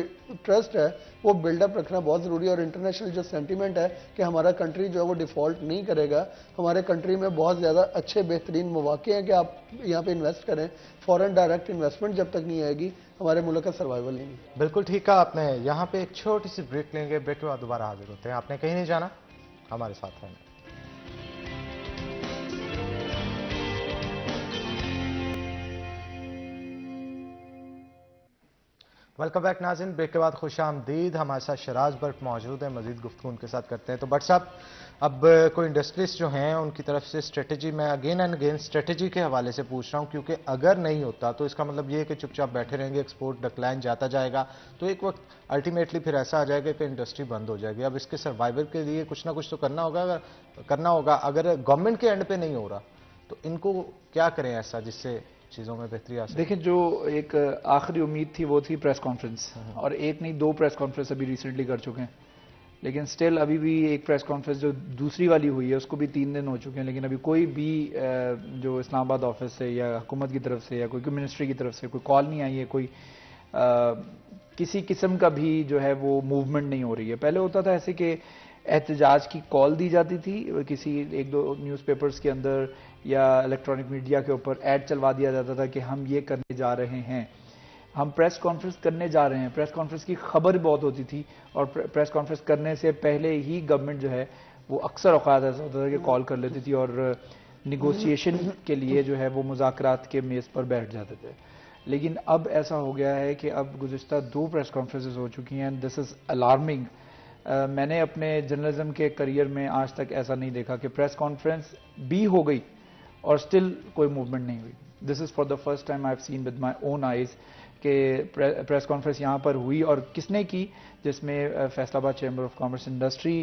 ٹرسٹ ہے وہ بلڈ اپ رکھنا بہت ضروری ہے. اور انٹرنیشنل جو سینٹیمنٹ ہے کہ ہمارا کنٹری جو ہے وہ ڈیفالٹ نہیں کرے گا, ہمارے کنٹری میں بہت زیادہ اچھے بہترین مواقع ہیں کہ آپ یہاں پہ انویسٹ کریں. فورن ڈائریکٹ انویسٹمنٹ جب تک نہیں آئے گی ہمارے ملک کا سروائیول نہیں ہے. بالکل ٹھیک ہے. آپ نے یہاں پہ ایک چھوٹی سی بریک لیں گے, بریک کے بعد دوبارہ حاضر ہوتے ہیں. آپ نے کہیں نہیں جانا, ہمارے ساتھ رہنا. ویلکم بیک ناظرین, بریک کے بعد خوش آمدید. ہمارے ساتھ شراز بٹ موجود ہیں, مزید گفتگو ان کے ساتھ کرتے ہیں. تو بٹ صاحب, اب کوئی انڈسٹریز جو ہیں ان کی طرف سے اسٹریٹجی, میں اگین اینڈ اگین اسٹریٹجی کے حوالے سے پوچھ رہا ہوں, کیونکہ اگر نہیں ہوتا تو اس کا مطلب یہ ہے کہ چپ چاپ بیٹھے رہیں گے, ایکسپورٹ ڈکلائن جاتا جائے گا, تو ایک وقت الٹیمیٹلی پھر ایسا آ جائے گا کہ انڈسٹری بند ہو جائے گی. اب اس کے سروائیول کے لیے کچھ نہ کچھ تو کرنا ہوگا. اگر گورنمنٹ کے اینڈ پہ نہیں ہو رہا تو ان کو کیا کریں ایسا جس سے چیزوں میں بہتری آ سکے؟ دیکھیں, جو ایک آخری امید تھی وہ تھی پریس کانفرنس, اور ایک نہیں 2 پریس کانفرنس ابھی ریسنٹلی کر چکے ہیں, لیکن سٹل ابھی بھی ایک پریس کانفرنس جو دوسری والی ہوئی ہے اس کو بھی 3 دن ہو چکے ہیں, لیکن ابھی کوئی بھی جو اسلام آباد آفس سے یا حکومت کی طرف سے یا کوئی منسٹری کی طرف سے کوئی کال نہیں آئی ہے, کوئی کسی قسم کا بھی جو ہے وہ موومنٹ نہیں ہو رہی ہے. پہلے ہوتا تھا ایسے کہ احتجاج کی کال دی جاتی تھی, کسی 1-2 نیوز پیپرز کے اندر یا الیکٹرانک میڈیا کے اوپر ایڈ چلوا دیا جاتا تھا کہ ہم یہ کرنے جا رہے ہیں, ہم پریس کانفرنس کرنے جا رہے ہیں. پریس کانفرنس کی خبر بہت ہوتی تھی, اور پریس کانفرنس کرنے سے پہلے ہی گورنمنٹ جو ہے وہ اکثر اوقات ایسا ہوتا تھا کہ کال کر لیتی تھی اور نیگوسیشن کے لیے جو ہے وہ مذاکرات کے میز پر بیٹھ جاتے تھے. لیکن اب ایسا ہو گیا ہے کہ اب گزشتہ 2 پریس کانفرنسز ہو چکی ہیں. دس از الارمنگ. میں نے اپنے جرنلزم کے کریئر میں آج تک ایسا نہیں دیکھا کہ پریس کانفرنس بھی ہو گئی اور سٹل کوئی موومنٹ نہیں ہوئی. This is for the first time I have seen with my own eyes کہ پریس کانفرنس یہاں پر ہوئی اور کس نے کی، جس میں Faisalabad chamber of commerce industry,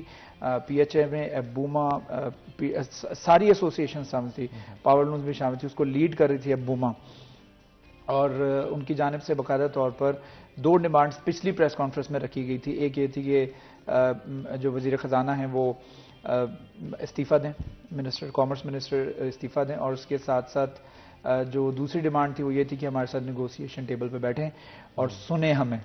P H M A, بوما، ساری ایسوسیشن شامل تھی، پاور لونز بھی شامل تھی، اس کو لیڈ کر رہی تھی بوما. اور ان کی جانب سے باقاعدہ طور پر 2 ڈیمانڈز پچھلی پریس کانفرنس میں رکھی گئی تھی. ایک یہ تھی کہ جو وزیر خزانہ ہیں وہ استعفیٰ دیں، منسٹر کامرس منسٹر استعفیٰ دیں، اور اس کے ساتھ ساتھ جو دوسری ڈیمانڈ تھی وہ یہ تھی کہ ہمارے ساتھ نیگوسیشن ٹیبل پہ بیٹھیں اور سنیں ہمیں.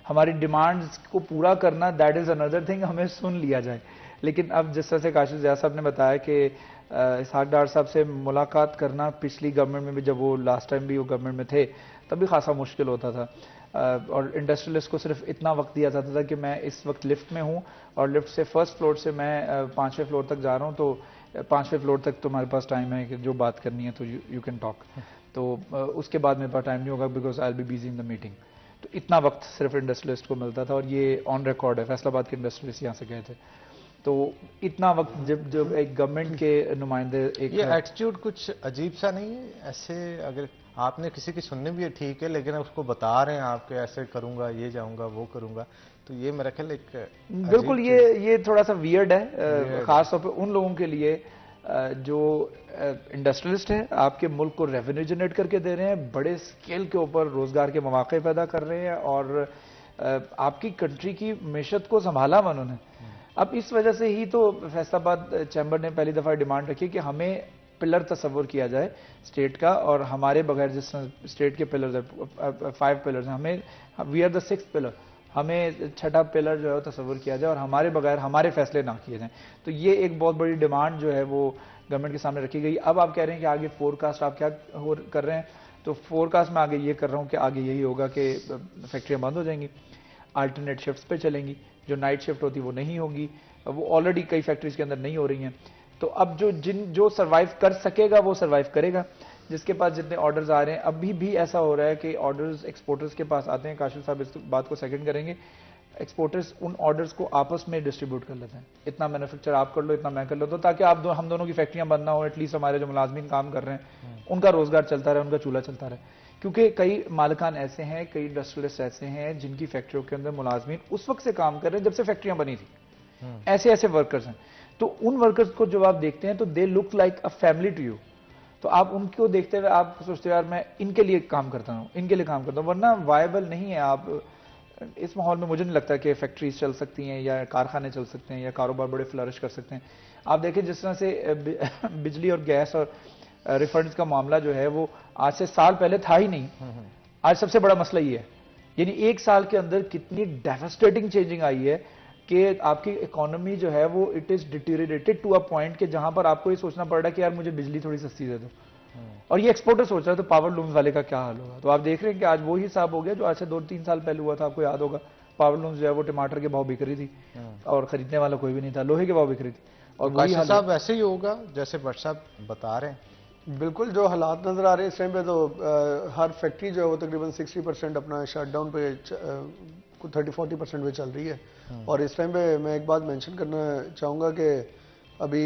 ہماری ڈیمانڈز کو پورا کرنا دیٹ از اندر تھنگ، ہمیں سن لیا جائے. لیکن اب جس طرح سے کاشف ضیاء صاحب نے بتایا کہ اسحاق ڈار صاحب سے ملاقات کرنا پچھلی گورنمنٹ میں بھی، جب وہ لاسٹ ٹائم بھی وہ گورنمنٹ میں تھے تب بھی خاصا مشکل ہوتا تھا، اور انڈسٹریلسٹ کو صرف اتنا وقت دیا جاتا تھا کہ میں اس وقت لفٹ میں ہوں اور لفٹ سے فرسٹ فلور سے میں 5ویں فلور تک جا رہا ہوں، تو 5ویں فلور تک تمہارے پاس ٹائم ہے کہ جو بات کرنی ہے تو یو کین ٹاک. تو اس کے بعد میرے پاس ٹائم نہیں ہوگا because I will be busy in the meeting. تو اتنا وقت صرف انڈسٹریلسٹ کو ملتا تھا، اور یہ آن ریکارڈ ہے، فیصل آباد کے انڈسٹریلسٹ یہاں سے گئے تھے. تو اتنا وقت جب ایک گورنمنٹ کے نمائندے یہ ایٹیٹیوڈ کچھ عجیب سا نہیں ہے ایسے؟ اگر آپ نے کسی کی سننی بھی ہے ٹھیک ہے، لیکن اس کو بتا رہے ہیں آپ کہ ایسے کروں گا، یہ جاؤں گا، وہ کروں گا، تو یہ میرا خیال ایک بالکل یہ تھوڑا سا ویئرڈ ہے، خاص طور پہ ان لوگوں کے لیے جو انڈسٹریلسٹ ہیں، آپ کے ملک کو ریونیو جنریٹ کر کے دے رہے ہیں، بڑے اسکیل کے اوپر روزگار کے مواقع پیدا کر رہے ہیں، اور آپ کی کنٹری کی معیشت کو سنبھالا انہوں نے. اب اس وجہ سے ہی تو فیصل آباد چیمبر نے پہلی دفعہ ڈیمانڈ رکھی کہ ہمیں پلر تصور کیا جائے اسٹیٹ کا، اور ہمارے بغیر جس طرح اسٹیٹ کے پلرز ہیں 5 پلرز ہیں، ہمیں we are the 6th pillar, ہمیں 6ٹھا پلر جو ہے تصور کیا جائے اور ہمارے بغیر ہمارے فیصلے نہ کیے جائیں. تو یہ ایک بہت بڑی ڈیمانڈ جو ہے وہ گورنمنٹ کے سامنے رکھی گئی. اب آپ کہہ رہے ہیں کہ آگے فور کاسٹ آپ کیا کر رہے ہیں؟ تو فور کاسٹ میں آگے یہ کر رہا ہوں کہ آگے یہی ہوگا کہ فیکٹریاں بند ہو جائیں گی، الٹرنیٹ شفٹس پہ چلیں گی، جو نائٹ شفٹ ہوتی وہ نہیں ہوگی، وہ آلریڈی کئی فیکٹریز کے اندر نہیں ہو رہی ہیں. تو اب جو سروائیو کر سکے گا وہ سروائیو کرے گا، جس کے پاس جتنے آرڈرز آ رہے ہیں. ابھی بھی ایسا ہو رہا ہے کہ آرڈرز ایکسپورٹرز کے پاس آتے ہیں، کاشف صاحب اس بات کو سیکنڈ کریں گے، ایکسپورٹرز ان آرڈرز کو آپس میں ڈسٹریبیوٹ کر لیتے ہیں، اتنا مینوفیکچر آپ کر لو، اتنا میں کر لو، تو تاکہ ہم دونوں کی فیکٹریاں بند نہ ہو، ایٹ لیسٹ ہمارے جو ملازمین کام کر رہے ہیں ان کا روزگار چلتا رہے، ان کا چولہا چلتا رہے. کیونکہ کئی مالکان ایسے ہیں، کئی انڈسٹریلسٹ ایسے ہیں جن کی فیکٹریوں کے اندر ملازمین اس وقت سے کام کر رہے ہیں جب سے فیکٹریاں بنی تھی. ایسے ورکرز ہیں. تو ان ورکرز کو جب آپ دیکھتے ہیں تو they look like a family to you. تو آپ ان کو دیکھتے ہوئے آپ سوچتے ہیں یار میں ان کے لیے کام کرتا ہوں، ان کے لیے کام کرتا ہوں، ورنہ وائبل نہیں ہے. آپ اس ماحول میں مجھے نہیں لگتا کہ فیکٹریز چل سکتی ہیں یا کارخانے چل سکتے ہیں یا کاروبار بڑے فلرش کر سکتے ہیں. آپ دیکھیں جس طرح سے بجلی اور گیس اور ریفنڈز کا معاملہ جو ہے وہ آج سے سال پہلے تھا ہی نہیں. آج سب سے بڑا مسئلہ یہ ہے، یعنی 1 سال کے اندر کتنی ڈیواسٹیٹنگ چینجنگ آئی ہے کہ آپ کی اکانومی جو ہے وہ it is deteriorated to a point کہ جہاں پر آپ کو یہ سوچنا پڑ رہا ہے کہ یار مجھے بجلی تھوڑی سستی دے دو. اور یہ ایکسپورٹر سوچ رہا ہے تو پاور لومز والے کا کیا حال ہوگا؟ تو آپ دیکھ رہے ہیں کہ آج وہی حساب ہو گیا جو آج سے 2-3 سال پہلے ہوا تھا. آپ کو یاد ہوگا پاور لومز جو ہے وہ ٹماٹر کے بھاؤ بک رہی تھی اور خریدنے والا کوئی بھی نہیں تھا، لوہے کے بھاؤ بک رہی تھی. اور وہی حال صاحب ایسے ہی ہوگا جیسے بٹ صاحب بتا رہے ہیں. بالکل جو حالات نظر آ رہے ہیں اس ٹائم پہ، تو ہر فیکٹری جو ہے وہ تقریباً 60% اپنا شٹ ڈاؤن پہ 30-40% پہ چل رہی ہے. اور اس ٹائم پہ میں ایک بات مینشن کرنا چاہوں گا کہ ابھی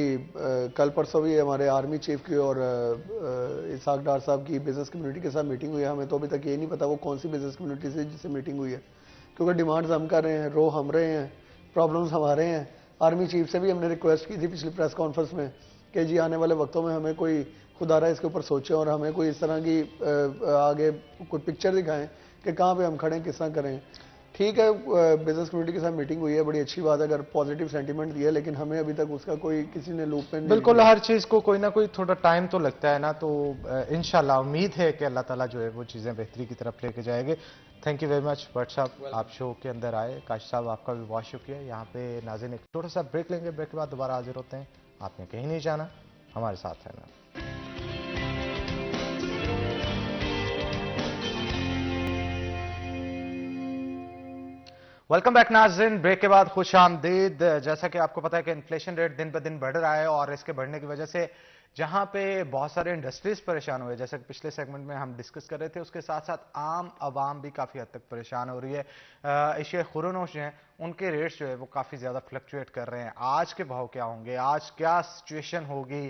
کل پرسوں بھی ہمارے آرمی چیف کی اور اسحاق ڈار صاحب کی بزنس کمیونٹی کے ساتھ میٹنگ ہوئی ہے. ہمیں تو ابھی تک یہ نہیں پتا وہ کون سی بزنس کمیونٹی سے جس سے میٹنگ ہوئی ہے، کیونکہ ڈیمانڈز ہم کر رہے ہیں، رو ہم رہے ہیں، پرابلمز ہمارے ہیں. آرمی چیف سے بھی ہم نے ریکویسٹ کی تھی پچھلی پریس کانفرنس میں کہ جی آنے والے وقتوں میں ہمیں کوئی خدا رہا اس کے اوپر سوچیں اور ہمیں کوئی اس طرح کی آگے کوئی پکچر دکھائیں کہ کہاں پہ ہم کھڑے ہیں، کس طرح کریں. ٹھیک ہے بزنس کمیونٹی کے ساتھ میٹنگ ہوئی ہے، بڑی اچھی بات ہے اگر پازیٹیو سینٹیمنٹ دیا ہے، لیکن ہمیں ابھی تک اس کا کوئی کسی نے لوپ میں نہیں. بالکل ہر چیز کو کوئی نہ کوئی تھوڑا ٹائم تو لگتا ہے نا. تو انشاءاللہ امید ہے کہ اللہ تعالیٰ جو ہے وہ چیزیں بہتری کی طرف لے کے جائے گے. Thank you very much but صاحب، آپ شو کے اندر آئے. کاشف صاحب آپ کا بھی بہت شکریہ. یہاں پہ ناظرین ایک چھوٹا سا بریک لیں گے، بریک کے بعد دوبارہ حاضر ہوتے ہیں. آپ نے کہیں نہیں جانا، ہمارے ساتھ رہنا. ویلکم بیک ناظرین، بریک کے بعد خوش آمدید. جیسا کہ آپ کو پتا ہے کہ انفلیشن ریٹ دن بہ دن بڑھ رہا ہے اور اس کے بڑھنے کی وجہ سے جہاں پہ بہت سارے انڈسٹریز پریشان ہوئے، جیسا کہ پچھلے سیگمنٹ میں ہم ڈسکس کر رہے تھے، اس کے ساتھ ساتھ عام عوام بھی کافی حد تک پریشان ہو رہی ہے. اشیاء خورنوش جو ہیں ان کے ریٹس جو ہے وہ کافی زیادہ فلکچویٹ کر رہے ہیں. آج کے بھاؤ کیا ہوں گے، آج کیا سچویشن ہوگی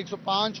105,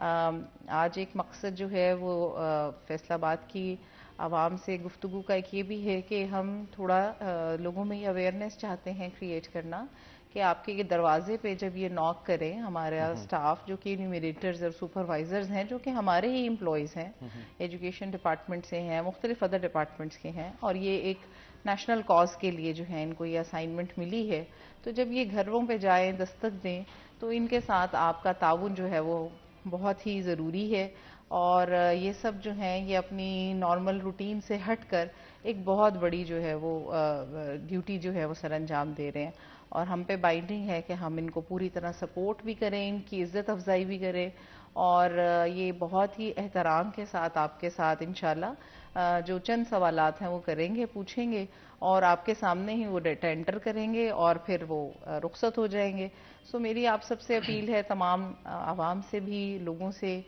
آج ایک مقصد جو ہے وہ فیصل آباد کی عوام سے گفتگو کا ایک یہ بھی ہے کہ ہم تھوڑا لوگوں میں یہ اویئرنیس چاہتے ہیں کریٹ کرنا کہ آپ کے دروازے پہ جب یہ ناک کریں ہمارا سٹاف جو کہ انیومیریٹرز اور سپروائزرز ہیں جو کہ ہمارے ہی امپلائیز ہیں، ایجوکیشن ڈپارٹمنٹ سے ہیں، مختلف ادر ڈپارٹمنٹس کے ہیں، اور یہ ایک نیشنل کاز کے لیے جو ہے ان کو یہ اسائنمنٹ ملی ہے، تو جب یہ گھروں پہ جائیں دستک دیں تو ان کے ساتھ آپ کا تعاون جو ہے وہ بہت ہی ضروری ہے، اور یہ سب جو ہیں یہ اپنی نارمل روٹین سے ہٹ کر ایک بہت بڑی جو ہے وہ ڈیوٹی جو ہے وہ سر انجام دے رہے ہیں، اور ہم پہ بائنڈنگ ہے کہ ہم ان کو پوری طرح سپورٹ بھی کریں، ان کی عزت افزائی بھی کریں، اور یہ بہت ہی احترام کے ساتھ آپ کے ساتھ انشاءاللہ جو چند سوالات ہیں وہ کریں گے، پوچھیں گے، اور آپ کے سامنے ہی وہ ڈیٹا انٹر کریں گے اور پھر وہ رخصت ہو جائیں گے۔ سو میری آپ سب سے اپیل ہے، تمام عوام سے بھی، لوگوں سے،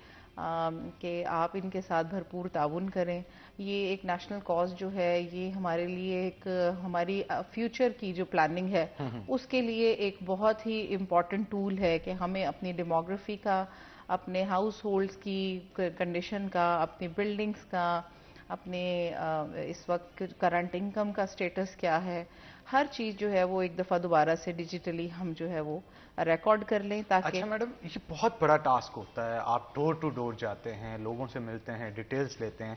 کہ آپ ان کے ساتھ بھرپور تعاون کریں۔ یہ ایک نیشنل کاز جو ہے یہ ہمارے لیے ایک ہماری فیوچر کی جو پلاننگ ہے اس کے لیے ایک بہت ہی امپورٹنٹ ٹول ہے کہ ہمیں اپنی ڈیموگرافی کا، اپنے ہاؤس ہولڈز کی کنڈیشن کا، اپنی بلڈنگز کا، اپنے اس وقت کرنٹ انکم کا سٹیٹس کیا ہے، ہر چیز جو ہے وہ ایک دفعہ دوبارہ سے ڈیجیٹلی ہم جو ہے وہ ریکارڈ کر لیں تاکہ... اچھا میڈم، یہ بہت بڑا ٹاسک ہوتا ہے، آپ ڈور ٹو ڈور جاتے ہیں، لوگوں سے ملتے ہیں، ڈیٹیلز لیتے ہیں،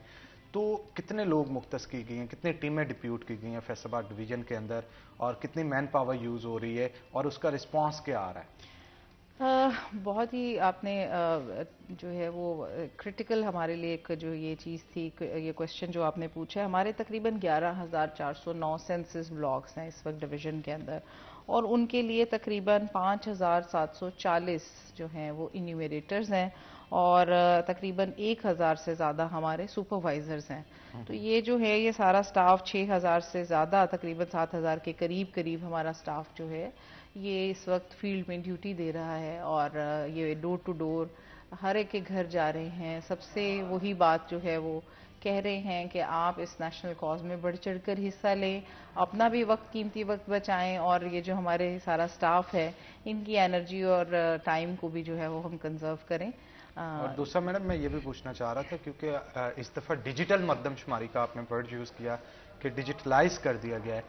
تو کتنے لوگ مختص کی گئی ہیں، کتنی ٹیمیں ڈپیوٹ کی گئی ہیں فیصل آباد ڈویژن کے اندر، اور کتنی مین پاور یوز ہو رہی ہے، اور اس کا رسپانس کیا آ رہا ہے؟ بہت ہی آپ نے جو ہے وہ کرٹیکل ہمارے لیے ایک جو یہ چیز تھی، یہ کوشچن جو آپ نے پوچھا ہے، ہمارے تقریباً 11,409 سینسس بلاکس ہیں اس وقت ڈویژن کے اندر، اور ان کے لیے تقریباً 5,740 جو ہیں وہ انیومیریٹرز ہیں، اور تقریباً 1,000 سے زیادہ ہمارے سپروائزرز ہیں۔ تو یہ جو ہے یہ سارا سٹاف 6,000 سے زیادہ، تقریباً 7,000 کے قریب ہمارا سٹاف جو ہے یہ اس وقت فیلڈ میں ڈیوٹی دے رہا ہے، اور یہ ڈور ٹو ڈور ہر ایک کے گھر جا رہے ہیں، سب سے وہی بات جو ہے وہ کہہ رہے ہیں کہ آپ اس نیشنل کاز میں بڑھ چڑھ کر حصہ لیں، اپنا بھی وقت، قیمتی وقت بچائیں، اور یہ جو ہمارے سارا سٹاف ہے ان کی انرجی اور ٹائم کو بھی جو ہے وہ ہم کنزرو کریں۔ اور دوسرا میڈم میں یہ بھی پوچھنا چاہ رہا تھا، کیونکہ اس دفعہ ڈیجیٹل مردم شماری کا آپ نے ورڈ یوز کیا کہ ڈیجیٹلائز کر دیا گیا ہے،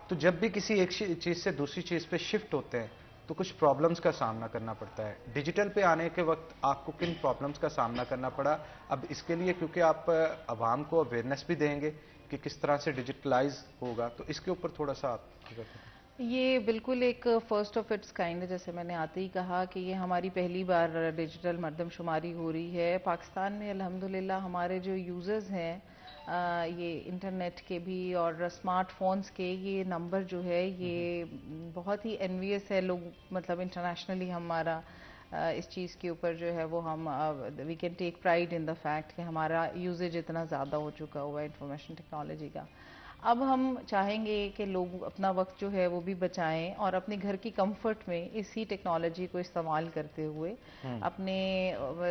تو جب بھی کسی ایک چیز سے دوسری چیز پہ شفٹ ہوتے ہیں تو کچھ پرابلمز کا سامنا کرنا پڑتا ہے۔ ڈیجیٹل پہ آنے کے وقت آپ کو کن پرابلمز کا سامنا کرنا پڑا؟ اب اس کے لیے کیونکہ آپ عوام کو اویئرنیس بھی دیں گے کہ کس طرح سے ڈیجیٹلائز ہوگا، تو اس کے اوپر تھوڑا سا آپ... یہ بالکل ایک فرسٹ آف اٹس کائنڈ ہے، جیسے میں نے آتے ہی کہا کہ یہ ہماری پہلی بار ڈیجیٹل مردم شماری ہو رہی ہے پاکستان میں۔ الحمدللہ ہمارے جو یوزرز ہیں یہ انٹرنیٹ کے بھی اور اسمارٹ فونز کے، یہ نمبر جو ہے یہ بہت ہی انویس ہے، لوگ مطلب انٹرنیشنلی ہمارا اس چیز کے اوپر جو ہے وہ ہم we can take pride in the fact کہ ہمارا یوزیج اتنا زیادہ ہو چکا ہوا ہے انفارمیشن ٹیکنالوجی کا۔ اب ہم چاہیں گے کہ لوگ اپنا وقت جو ہے وہ بھی بچائیں، اور اپنے گھر کی کمفرٹ میں اسی ٹیکنالوجی کو استعمال کرتے ہوئے اپنے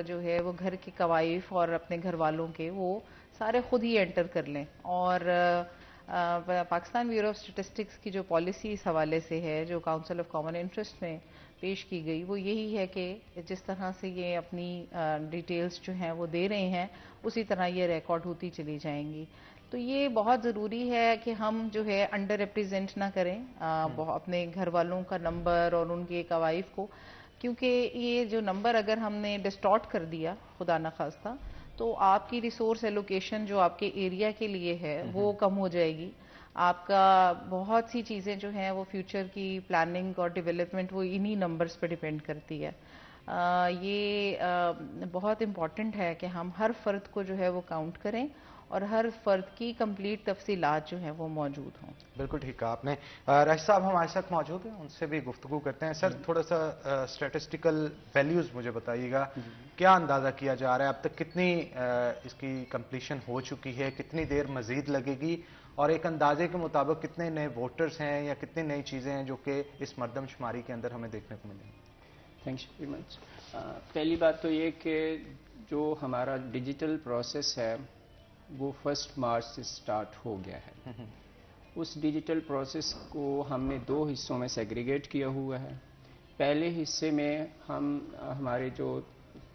جو ہے وہ گھر کے کوائف اور اپنے گھر والوں کے وہ سارے خود ہی انٹر کر لیں۔ اور پاکستان بیورو آف اسٹیٹسٹکس کی جو پالیسی اس حوالے سے ہے، جو کاؤنسل آف کامن انٹرسٹ میں پیش کی گئی، وہ یہی ہے کہ جس طرح سے یہ اپنی ڈیٹیلز جو ہیں وہ دے رہے ہیں اسی طرح یہ ریکارڈ ہوتی چلی جائیں گی۔ تو یہ بہت ضروری ہے کہ ہم جو ہے انڈر ریپریزنٹ نہ کریں اپنے گھر والوں کا نمبر اور ان کے کوائف کو، کیونکہ یہ جو نمبر اگر ہم نے ڈسٹارٹ کر دیا خدا نخواستہ تو آپ کی ریسورس ایلوکیشن جو آپ کے ایریا کے لیے ہے وہ کم ہو جائے گی۔ آپ کا بہت سی چیزیں جو ہیں وہ فیوچر کی پلاننگ اور ڈیولپمنٹ وہ انہی نمبرز پہ ڈیپینڈ کرتی ہے۔ یہ بہت امپورٹنٹ ہے کہ ہم ہر فرد کو جو ہے وہ کاؤنٹ کریں اور ہر فرد کی کمپلیٹ تفصیلات جو ہیں وہ موجود ہوں۔ بالکل ٹھیک کہا آپ نے۔ راشد صاحب ہمارے ساتھ موجود ہیں، ان سے بھی گفتگو کرتے ہیں۔ سر تھوڑا سا اسٹیٹسٹیکل ویلیوز مجھے بتائیے گا، کیا اندازہ کیا جا رہا ہے اب تک کتنی اس کی کمپلیشن ہو چکی ہے، کتنی دیر مزید لگے گی، اور ایک اندازے کے مطابق کتنے نئے ووٹرز ہیں یا کتنی نئی چیزیں ہیں جو کہ اس مردم شماری کے اندر ہمیں دیکھنے کو ملیں گی؟ Thanks very much. پہلی بات تو یہ کہ جو ہمارا ڈیجیٹل پروسیس ہے وہ 1 مارچ سے سٹارٹ ہو گیا ہے۔ اس ڈیجیٹل پروسیس کو ہم نے 2 حصوں میں سیگریگیٹ کیا ہوا ہے۔ پہلے حصے میں ہم ہمارے جو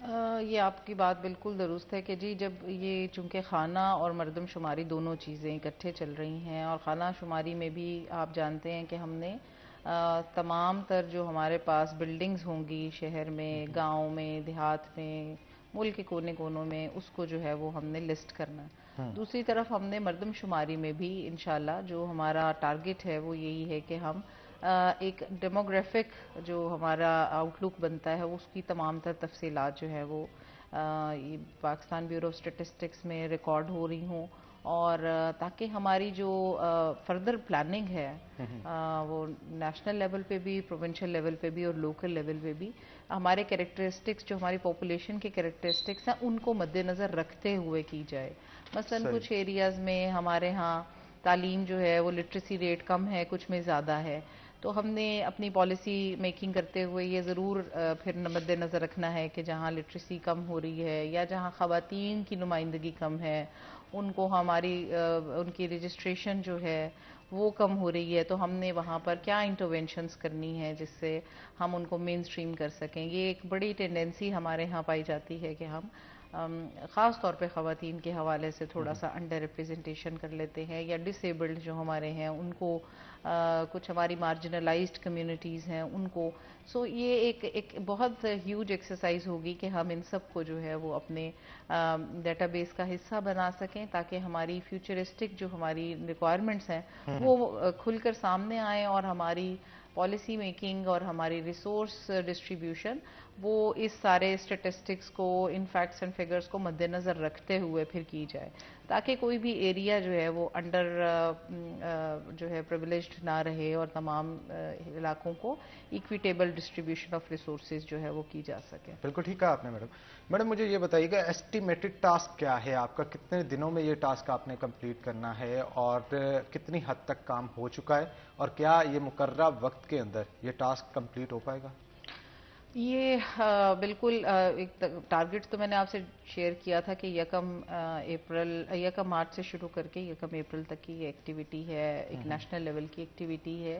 یہ آپ کی بات بالکل درست ہے کہ جی جب یہ چونکہ خانہ اور مردم شماری دونوں چیزیں اکٹھے چل رہی ہیں، اور خانہ شماری میں بھی آپ جانتے ہیں کہ ہم نے تمام تر جو ہمارے پاس بلڈنگز ہوں گی شہر میں، گاؤں میں، دیہات میں، ملک کے کونے کونوں میں، اس کو جو ہے وہ ہم نے لسٹ کرنا ہے۔ دوسری طرف ہم نے مردم شماری میں بھی انشاءاللہ جو ہمارا ٹارگٹ ہے وہ یہی ہے کہ ہم ایک ڈیموگرافک جو ہمارا آؤٹ لک بنتا ہے اس کی تمام تر تفصیلات جو ہے وہ پاکستان بیورو آف اسٹیٹسٹکس میں ریکارڈ ہو رہی ہوں، اور تاکہ ہماری جو فردر پلاننگ ہے وہ نیشنل لیول پہ بھی، پروونشل لیول پہ بھی اور لوکل لیول پہ بھی ہمارے کریکٹرسٹکس جو ہماری پاپولیشن کے کریکٹرسٹکس ہیں ان کو مد نظر رکھتے ہوئے کی جائے۔ مثلا کچھ ایریاز میں ہمارے ہاں تعلیم جو ہے وہ لٹریسی ریٹ کم ہے، کچھ میں زیادہ ہے، تو ہم نے اپنی پالیسی میکنگ کرتے ہوئے یہ ضرور پھر مد نظر رکھنا ہے کہ جہاں لٹریسی کم ہو رہی ہے یا جہاں خواتین کی نمائندگی کم ہے، ان کو ان کی رجسٹریشن جو ہے وہ کم ہو رہی ہے، تو ہم نے وہاں پر کیا انٹرونشنز کرنی ہے جس سے ہم ان کو مین سٹریم کر سکیں۔ یہ ایک بڑی ٹینڈنسی ہمارے ہاں پائی جاتی ہے کہ ہم خاص طور پہ خواتین کے حوالے سے تھوڑا سا انڈر ریپریزنٹیشن کر لیتے ہیں، یا ڈس ایبلڈ جو ہمارے ہیں ان کو، کچھ ہماری مارجنلائزڈ کمیونٹیز ہیں ان کو۔ سو یہ ایک بہت ہیوج ایکسرسائز ہوگی کہ ہم ان سب کو جو ہے وہ اپنے ڈیٹا بیس کا حصہ بنا سکیں، تاکہ ہماری فیوچرسٹک جو ہماری ریکوائرمنٹس ہیں وہ کھل کر سامنے آئیں، اور ہماری پالیسی میکنگ اور ہماری ریسورس ڈسٹریبیوشن وہ اس سارے اسٹیٹسٹکس کو، ان فیکٹس اینڈ فگرز کو مد نظر رکھتے ہوئے پھر کی جائے، تاکہ کوئی بھی ایریا جو ہے وہ انڈر جو ہے پریویلیجڈ نہ رہے، اور تمام علاقوں کو ایکویٹیبل ڈسٹریبیوشن آف ریسورسز جو ہے وہ کی جا سکے۔ بالکل ٹھیک کہا آپ نے میڈم مجھے یہ بتائیے گا ایسٹیمیٹڈ ٹاسک کیا ہے آپ کا، کتنے دنوں میں یہ ٹاسک آپ نے کمپلیٹ کرنا ہے، اور کتنی حد تک کام ہو چکا ہے، اور کیا یہ مقررہ وقت کے اندر یہ ٹاسک کمپلیٹ ہو پائے گا؟ یہ بالکل ایک ٹارگٹ تو میں نے آپ سے شیئر کیا تھا کہ یکم مارچ سے شروع کر کے یکم اپریل تک کی یہ ایکٹیویٹی ہے، ایک نیشنل لیول کی ایکٹیویٹی ہے۔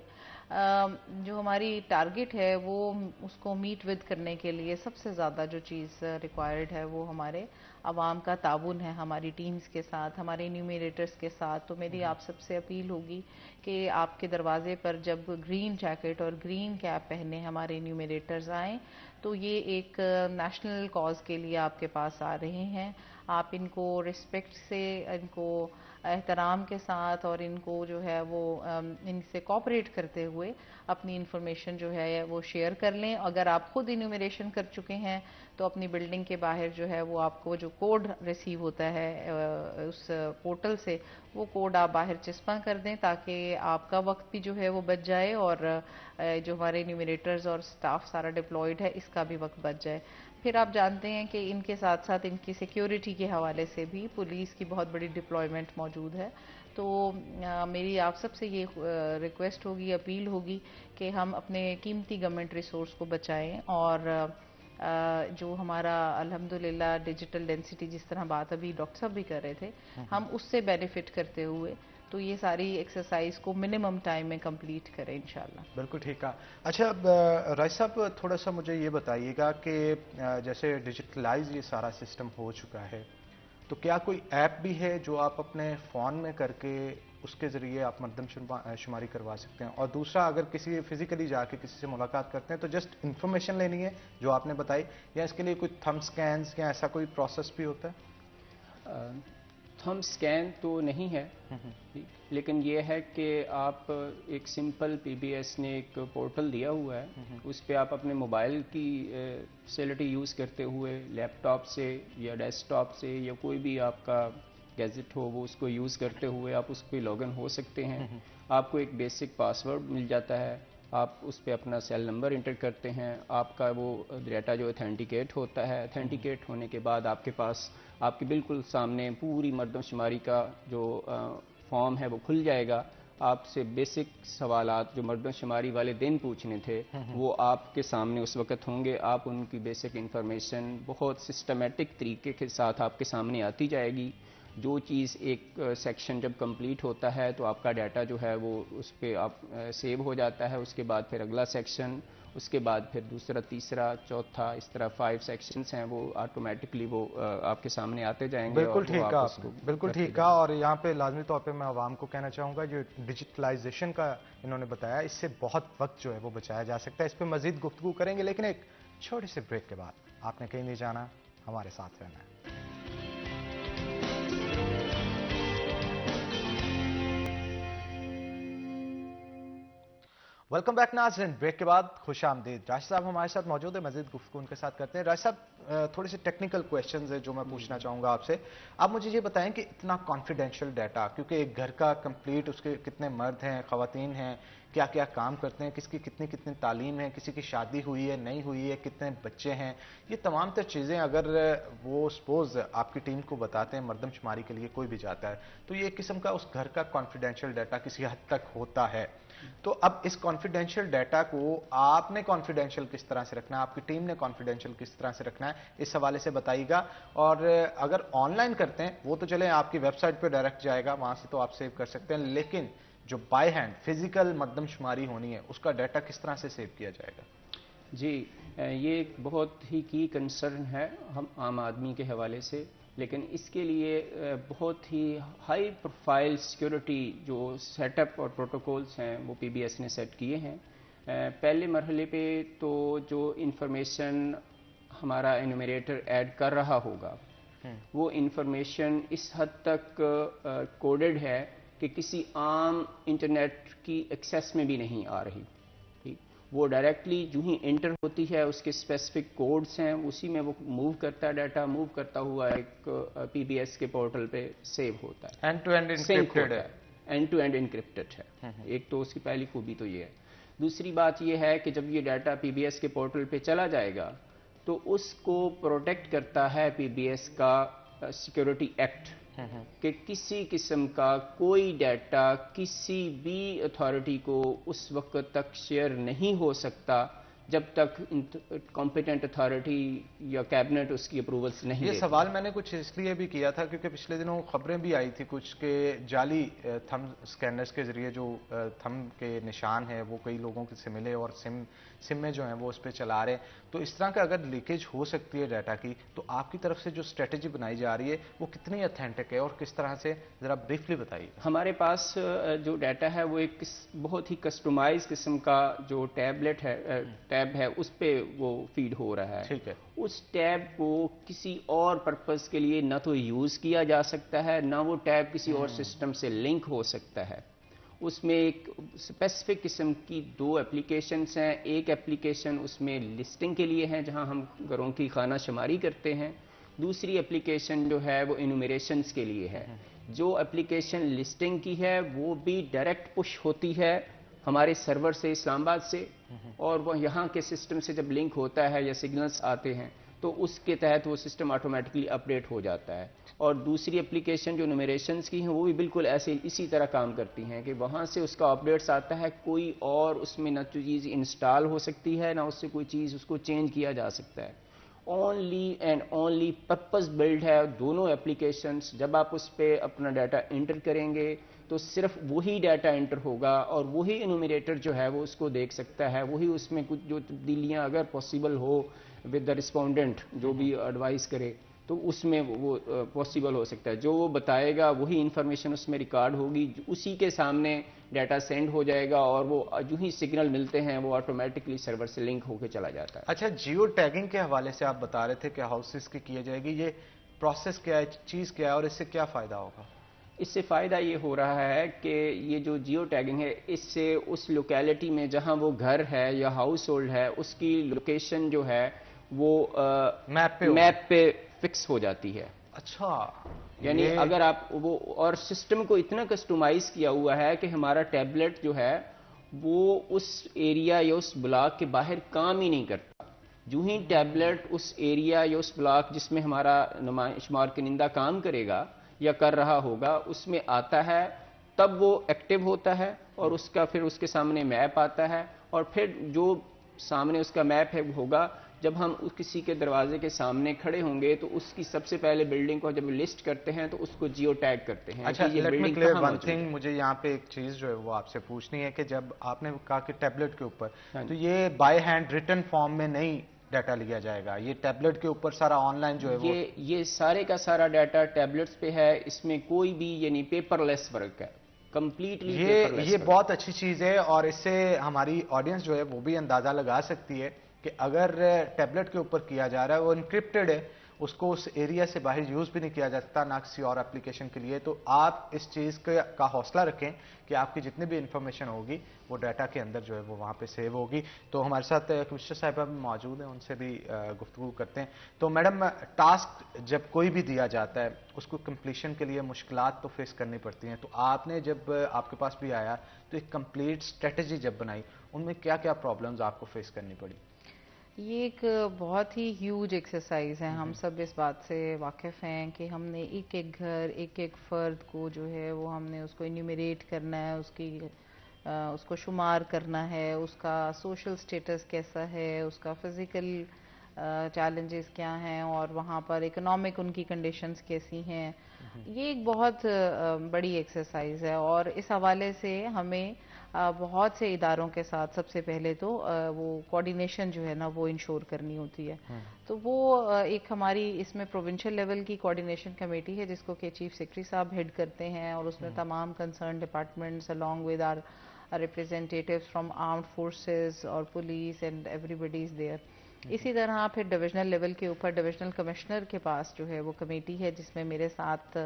جو ہماری ٹارگٹ ہے وہ اس کو میٹ ود کرنے کے لیے سب سے زیادہ جو چیز ریکوائرڈ ہے وہ ہمارے عوام کا تعاون ہے، ہماری ٹیمز کے ساتھ، ہمارے انیومیریٹرز کے ساتھ۔ تو میری آپ سب سے اپیل ہوگی کہ آپ کے دروازے پر جب گرین جیکٹ اور گرین کیپ پہنے ہمارے انیومیریٹرز آئیں تو یہ ایک نیشنل کاز کے لیے آپ کے پاس آ رہے ہیں۔ آپ ان کو رسپیکٹ سے، ان کو احترام کے ساتھ، اور ان کو جو ہے وہ ان سے کوآپریٹ کرتے ہوئے اپنی انفارمیشن جو ہے وہ شیئر کر لیں۔ اگر آپ خود انیومیریشن کر چکے ہیں تو اپنی بلڈنگ کے باہر جو ہے وہ آپ کو جو کوڈ ریسیو ہوتا ہے اس پورٹل سے، وہ کوڈ آپ باہر چسپاں کر دیں، تاکہ آپ کا وقت بھی جو ہے وہ بچ جائے، اور جو ہمارے انیومیریٹرز اور سٹاف سارا ڈپلائڈ ہے اس کا بھی وقت بچ جائے۔ پھر آپ جانتے ہیں کہ ان کے ساتھ ساتھ ان کی سیکیورٹی کے حوالے سے بھی پولیس کی بہت بڑی ڈپلائمنٹ موجود ہے۔ تو میری آپ سب سے یہ ریکویسٹ ہوگی، اپیل ہوگی کہ ہم اپنے قیمتی گورنمنٹ ریسورس کو بچائیں، اور جو ہمارا الحمدللہ ڈیجیٹل ڈینسٹی جس طرح بات ابھی ڈاکٹر صاحب بھی کر رہے تھے، ہم اس سے بینیفٹ کرتے ہوئے تو یہ ساری ایکسرسائز کو منیمم ٹائم میں کمپلیٹ کریں انشاءاللہ۔ بالکل ٹھیک ہے۔ اچھا رائس صاحب تھوڑا سا مجھے یہ بتائیے گا کہ جیسے ڈیجیٹلائز یہ سارا سسٹم ہو چکا ہے، تو کیا کوئی ایپ بھی ہے جو آپ اپنے فون میں کر کے اس کے ذریعے آپ مردم شماری کروا سکتے ہیں؟ اور دوسرا، اگر کسی فزیکلی جا کے کسی سے ملاقات کرتے ہیں تو جسٹ انفارمیشن لینی ہے جو آپ نے بتائی، یا اس کے لیے کوئی تھم سکینز یا ایسا کوئی پروسیس بھی ہوتا ہے؟ تھم سکین تو نہیں ہے، لیکن یہ ہے کہ آپ ایک سمپل پی بی ایس نے ایک پورٹل دیا ہوا ہے، اس پہ آپ اپنے موبائل کی فیسلٹی یوز کرتے ہوئے لیپ ٹاپ سے یا ڈیسک ٹاپ سے یا کوئی بھی آپ کا گیجٹ ہو وہ اس کو یوز کرتے ہوئے آپ اس پہ لاگ ان ہو سکتے ہیں۔ آپ کو ایک بیسک پاسورڈ مل جاتا ہے، آپ اس پہ اپنا سیل نمبر انٹر کرتے ہیں، آپ کا وہ ڈیٹا جو اتھینٹیکیٹ ہوتا ہے، اتھینٹیکیٹ ہونے کے بعد آپ کے پاس آپ کے بالکل سامنے پوری مردم شماری کا جو فارم ہے وہ کھل جائے گا۔ آپ سے بیسک سوالات جو مردم شماری والے دن پوچھنے تھے وہ آپ کے سامنے اس وقت ہوں گے، آپ ان کی بیسک انفارمیشن بہت سسٹمیٹک طریقے کے ساتھ آپ کے سامنے آتی جائے گی۔ جو چیز ایک سیکشن جب کمپلیٹ ہوتا ہے تو آپ کا ڈیٹا جو ہے وہ اس پہ آپ سیو ہو جاتا ہے. اس کے بعد پھر اگلا سیکشن, اس کے بعد پھر دوسرا, تیسرا, چوتھا, اس طرح 5 سیکشنز ہیں وہ آٹومیٹکلی وہ آپ کے سامنے آتے جائیں گے. بالکل ٹھیک کہا آپ نے, بالکل ٹھیک کہا. اور یہاں پہ لازمی طور پہ میں عوام کو کہنا چاہوں گا جو ڈیجیٹلائزیشن کا انہوں نے بتایا, اس سے بہت وقت جو ہے وہ بچایا جا سکتا ہے. اس پہ مزید گفتگو کریں گے لیکن ایک چھوٹے سے بریک کے بعد. آپ نے کہیں نہیں جانا, ہمارے ساتھ رہنا ہے. ویلکم بیک ناظرین. بریک کے بعد خوش آمدید. راشد صاحب ہمارے ساتھ موجود ہیں, مزید گفتگو ان کے ساتھ کرتے ہیں. راشد صاحب تھوڑے سے ٹیکنیکل کویشچنز ہیں جو میں پوچھنا چاہوں گا آپ سے. آپ مجھے یہ بتائیں کہ اتنا کانفیڈینشیل ڈیٹا, کیونکہ ایک گھر کا کمپلیٹ, اس کے کتنے مرد ہیں, خواتین ہیں, کیا کیا کام کرتے ہیں, کس کی کتنی تعلیم ہے, کسی کی شادی ہوئی ہے نہیں ہوئی ہے, کتنے بچے ہیں, یہ تمام تر چیزیں اگر وہ سپوز آپ کی ٹیم کو بتاتے ہیں, مردم شماری کے لیے کوئی بھی جاتا ہے, تو یہ ایک قسم کا اس گھر کا کانفیڈینشیل ڈیٹا کسی حد تک ہوتا ہے. تو اب اس کانفیڈینشیل ڈیٹا کو آپ نے کانفیڈینشیل کس طرح سے رکھنا ہے, آپ کی ٹیم نے کانفیڈینشیل کس طرح سے رکھنا ہے, اس حوالے سے بتائیے گا. اور اگر آن لائن کرتے ہیں وہ تو چلیں آپ کی ویب سائٹ پہ ڈائریکٹ جائے گا, وہاں سے تو آپ سیو کر سکتے ہیں, لیکن جو بائی ہینڈ فزیکل مردم شماری ہونی ہے اس کا ڈیٹا کس طرح سے سیو کیا جائے گا؟ جی, یہ ایک بہت ہی کی کنسرن ہے ہم عام آدمی کے حوالے سے, لیکن اس کے لیے بہت ہی ہائی پروفائل سیکیورٹی جو سیٹ اپ اور پروٹوکولز ہیں وہ پی بی ایس نے سیٹ کیے ہیں. پہلے مرحلے پہ تو جو انفارمیشن ہمارا انومریٹر ایڈ کر رہا ہوگا وہ انفارمیشن اس حد تک کوڈڈ ہے کہ کسی عام انٹرنیٹ کی ایکسیس میں بھی نہیں آ رہی. وہ ڈائریکٹلی جو ہی انٹر ہوتی ہے, اس کے اسپیسیفک کوڈز ہیں, اسی میں وہ موو کرتا ہے, ڈیٹا موو کرتا ہوا ایک پی بی ایس کے پورٹل پہ سیو ہوتا ہے. اینڈ ٹو اینڈ انکرپٹڈ ہے. اینڈ ٹو اینڈ انکرپٹڈ ہے. ایک تو اس کی پہلی خوبی تو یہ ہے. دوسری بات یہ ہے کہ جب یہ ڈیٹا پی بی ایس کے پورٹل پہ چلا جائے گا تو اس کو پروٹیکٹ کرتا ہے پی بی ایس کا سیکورٹی ایکٹ, کہ کسی قسم کا کوئی ڈیٹا کسی بھی اتھارٹی کو اس وقت تک شیئر نہیں ہو سکتا جب تک کمپیٹنٹ اتھارٹی یا کیبنٹ اس کی اپروولس نہیں. یہ سوال میں نے کچھ اس لیے بھی کیا تھا کیونکہ پچھلے دنوں خبریں بھی آئی تھی کچھ کہ جعلی تھم سکینرز کے ذریعے جو تھم کے نشان ہیں وہ کئی لوگوں سے ملے اور سم میں جو ہیں وہ اس پہ چلا رہے ہیں. تو اس طرح کا اگر لیکیج ہو سکتی ہے ڈیٹا کی, تو آپ کی طرف سے جو اسٹریٹجی بنائی جا رہی ہے وہ کتنی اتھینٹک ہے اور کس طرح سے, ذرا بریفلی بتائیے. ہمارے پاس جو ڈیٹا ہے وہ ایک بہت ہی کسٹمائز قسم کا جو ٹیب ہے اس پہ وہ فیڈ ہو رہا ہے. ٹھیک ہے. اس ٹیب کو کسی اور پرپز کے لیے نہ تو یوز کیا جا سکتا ہے, نہ وہ ٹیب کسی اور سسٹم سے لنک ہو سکتا ہے. اس میں ایک اسپیسیفک قسم کی 2 اپلیکیشنز ہیں. ایک اپلیکیشن اس میں لسٹنگ کے لیے ہے جہاں ہم گھروں کی خانہ شماری کرتے ہیں. دوسری اپلیکیشن جو ہے وہ انومریشنز کے لیے ہے. جو اپلیکیشن لسٹنگ کی ہے وہ بھی ڈائریکٹ پش ہوتی ہے ہمارے سرور سے اسلام آباد سے, اور وہ یہاں کے سسٹم سے جب لنک ہوتا ہے یا سگنلز آتے ہیں تو اس کے تحت وہ سسٹم آٹومیٹکلی اپڈیٹ ہو جاتا ہے. اور دوسری اپلیکیشن جو نومیریشنز کی ہیں وہ بھی بالکل اسی طرح کام کرتی ہیں کہ وہاں سے اس کا اپڈیٹس آتا ہے, کوئی اور اس میں نہ تو چیز انسٹال ہو سکتی ہے نہ اس سے کوئی چیز اس کو چینج کیا جا سکتا ہے. Only and only purpose build ہے دونوں اپلیکیشنز. جب آپ اس پہ اپنا ڈیٹا انٹر کریں گے تو صرف وہی ڈیٹا انٹر ہوگا اور وہی انومریٹر جو ہے وہ اس کو دیکھ سکتا ہے. وہی اس میں کچھ جو تبدیلیاں اگر possible who with the respondent جو بھی ایڈوائز کرے تو اس میں وہ پاسبل ہو سکتا ہے. جو وہ بتائے گا وہی انفارمیشن اس میں ریکارڈ ہوگی, اسی کے سامنے ڈیٹا سینڈ ہو جائے گا اور وہ جو ہی سگنل ملتے ہیں وہ آٹومیٹکلی سرور سے لنک ہو کے چلا جاتا ہے. اچھا, جیو ٹیگنگ کے حوالے سے آپ بتا رہے تھے کہ ہاؤسز کی کیے جائے گی, یہ پروسیس کیا ہے, چیز کیا ہے اور اس سے کیا فائدہ ہوگا؟ اس سے فائدہ یہ ہو رہا ہے کہ یہ جو جیو ٹیگنگ ہے اس سے اس لوکیلٹی میں جہاں وہ گھر ہے یا ہاؤس ہولڈ ہے اس کی لوکیشن جو ہے وہ میپ پہ فکس ہو جاتی ہے. اچھا, یعنی اگر آپ وہ, اور سسٹم کو اتنا کسٹمائز کیا ہوا ہے کہ ہمارا ٹیبلٹ جو ہے وہ اس ایریا یا اس بلاک کے باہر کام ہی نہیں کرتا. جو ہی ٹیبلٹ اس ایریا یا اس بلاک جس میں ہمارا شمار کنندہ کام کرے گا یا کر رہا ہوگا اس میں آتا ہے تب وہ ایکٹیو ہوتا ہے اور اس کا پھر اس کے سامنے میپ آتا ہے اور پھر جو سامنے اس کا میپ ہے ہوگا جب ہم کسی کے دروازے کے سامنے کھڑے ہوں گے تو اس کی سب سے پہلے بلڈنگ کو جب لسٹ کرتے ہیں تو اس کو جیو ٹیگ کرتے ہیں. اچھا یہ لیٹ می بلڈنگ کلیئر کہاں ون موجود تھنگ، ہے. مجھے یہاں پہ ایک چیز جو ہے وہ آپ سے پوچھنی ہے کہ جب آپ نے کہا کہ ٹیبلٹ کے اوپر، تو یہ بائی ہینڈ ریٹن فارم میں نہیں ڈیٹا لیا جائے گا، یہ ٹیبلٹ کے اوپر سارا آن لائن جو ہے وہ یہ سارے کا سارا ڈیٹا ٹیبلٹس پہ ہے. اس میں کوئی بھی یعنی پیپر لیس ورک ہے، کمپلیٹلی پیپر لیس. یہ بہت اچھی چیز ہے، اور اس سے ہماری آڈینس جو ہے وہ بھی اندازہ لگا سکتی ہے کہ اگر ٹیبلٹ کے اوپر کیا جا رہا ہے وہ انکرپٹڈ ہے، اس کو اس ایریا سے باہر یوز بھی نہیں کیا جا سکتا، نہ کسی اور اپلیکیشن کے لیے. تو آپ اس چیز کا حوصلہ رکھیں کہ آپ کی جتنی بھی انفارمیشن ہوگی وہ ڈیٹا کے اندر جو ہے وہ وہاں پہ سیو ہوگی. تو ہمارے ساتھ کمشنر صاحبہ بھی موجود ہیں، ان سے بھی گفتگو کرتے ہیں. تو میڈم، ٹاسک جب کوئی بھی دیا جاتا ہے اس کو کمپلیشن کے لیے مشکلات تو فیس کرنی پڑتی ہیں، تو آپ نے جب آپ کے پاس بھی آیا تو ایک کمپلیٹ اسٹریٹجی جب بنائی، ان میں کیا کیا پرابلمز آپ کو فیس کرنی پڑی؟ یہ ایک بہت ہی ہیوج ایکسرسائز ہے. ہم سب اس بات سے واقف ہیں کہ ہم نے ایک ایک گھر، ایک ایک فرد کو جو ہے وہ ہم نے اس کو انیومیریٹ کرنا ہے، اس کو شمار کرنا ہے، اس کا سوشل سٹیٹس کیسا ہے، اس کا فزیکل چیلنجز کیا ہیں، اور وہاں پر اکنامک ان کی کنڈیشنز کیسی ہیں. یہ ایک بہت بڑی ایکسرسائز ہے، اور اس حوالے سے ہمیں بہت سے اداروں کے ساتھ سب سے پہلے تو وہ کوارڈینیشن جو ہے نا وہ انشور کرنی ہوتی ہے. تو وہ ایک ہماری اس میں پروونشل لیول کی کوارڈینیشن کمیٹی ہے جس کو کہ چیف سیکرٹری صاحب ہیڈ کرتے ہیں، اور اس میں تمام concern departments along with our representatives from armed forces اور police and everybody is there. اسی طرح پھر ڈویژنل لیول کے اوپر ڈویژنل کمشنر کے پاس جو ہے وہ کمیٹی ہے جس میں میرے ساتھ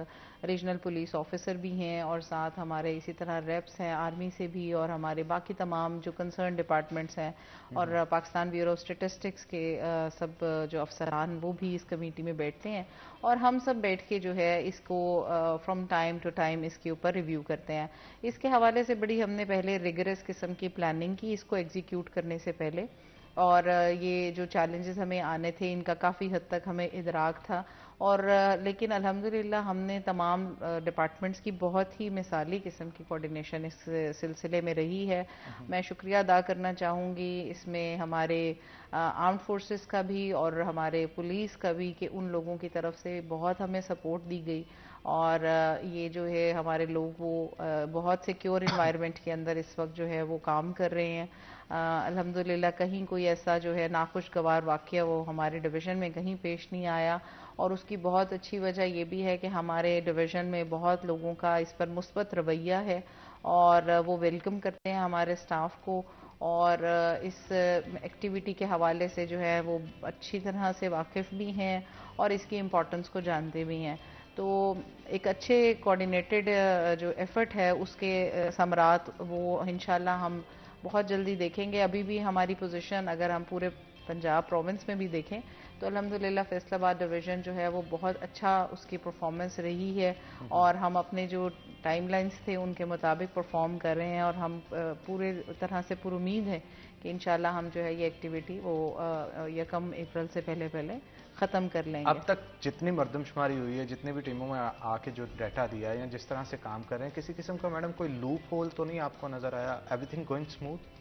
ریجنل پولیس آفیسر بھی ہیں، اور ساتھ ہمارے اسی طرح ریپس ہیں آرمی سے بھی، اور ہمارے باقی تمام جو کنسرن ڈپارٹمنٹس ہیں، اور پاکستان بیورو آف اسٹیٹسٹکس کے سب جو افسران وہ بھی اس کمیٹی میں بیٹھتے ہیں، اور ہم سب بیٹھ کے جو ہے اس کو فرام ٹائم ٹو ٹائم اس کے اوپر ریویو کرتے ہیں. اس کے حوالے سے بڑی ہم نے پہلے ریگرس قسم کی پلاننگ کی اس کو ایگزیکیوٹ کرنے سے پہلے، اور یہ جو چیلنجز ہمیں آنے تھے ان کا کافی حد تک ہمیں ادراک تھا، اور لیکن الحمدللہ ہم نے تمام ڈپارٹمنٹس کی بہت ہی مثالی قسم کی کوارڈینیشن اس سلسلے میں رہی ہے. میں شکریہ ادا کرنا چاہوں گی اس میں ہمارے آرمڈ فورسز کا بھی اور ہمارے پولیس کا بھی، کہ ان لوگوں کی طرف سے بہت ہمیں سپورٹ دی گئی، اور یہ جو ہے ہمارے لوگ وہ بہت سیکیور انوائرمنٹ کے اندر اس وقت جو ہے وہ کام کر رہے ہیں. الحمدللہ کہیں کوئی ایسا جو ہے ناخوشگوار واقعہ وہ ہمارے ڈویژن میں کہیں پیش نہیں آیا، اور اس کی بہت اچھی وجہ یہ بھی ہے کہ ہمارے ڈویژن میں بہت لوگوں کا اس پر مثبت رویہ ہے، اور وہ ویلکم کرتے ہیں ہمارے سٹاف کو، اور اس ایکٹیویٹی کے حوالے سے جو ہے وہ اچھی طرح سے واقف بھی ہیں اور اس کی امپورٹنس کو جانتے بھی ہیں. تو ایک اچھے کوارڈینیٹڈ جو ایفرٹ ہے اس کے ثمرات وہ انشاءاللہ ہم بہت جلدی دیکھیں گے. ابھی بھی ہماری پوزیشن اگر ہم پورے پنجاب پروونس میں بھی دیکھیں تو الحمدللہ فیصل آباد ڈویژن جو ہے وہ بہت اچھا اس کی پرفارمنس رہی ہے، اور ہم اپنے جو ٹائم لائنز تھے ان کے مطابق پرفارم کر رہے ہیں، اور ہم پورے طرح سے پر امید ہے کہ انشاءاللہ ہم جو ہے یہ ایکٹیویٹی وہ 1 اپریل سے پہلے ختم کر لیں گے. اب تک جتنی مردم شماری ہوئی ہے، جتنے بھی ٹیموں میں آ کے جو ڈیٹا دیا ہے یا جس طرح سے کام کر رہے ہیں، کسی قسم کا میڈم کوئی لوپ ہول تو نہیں آپ کو نظر آیا؟ Everything going smooth?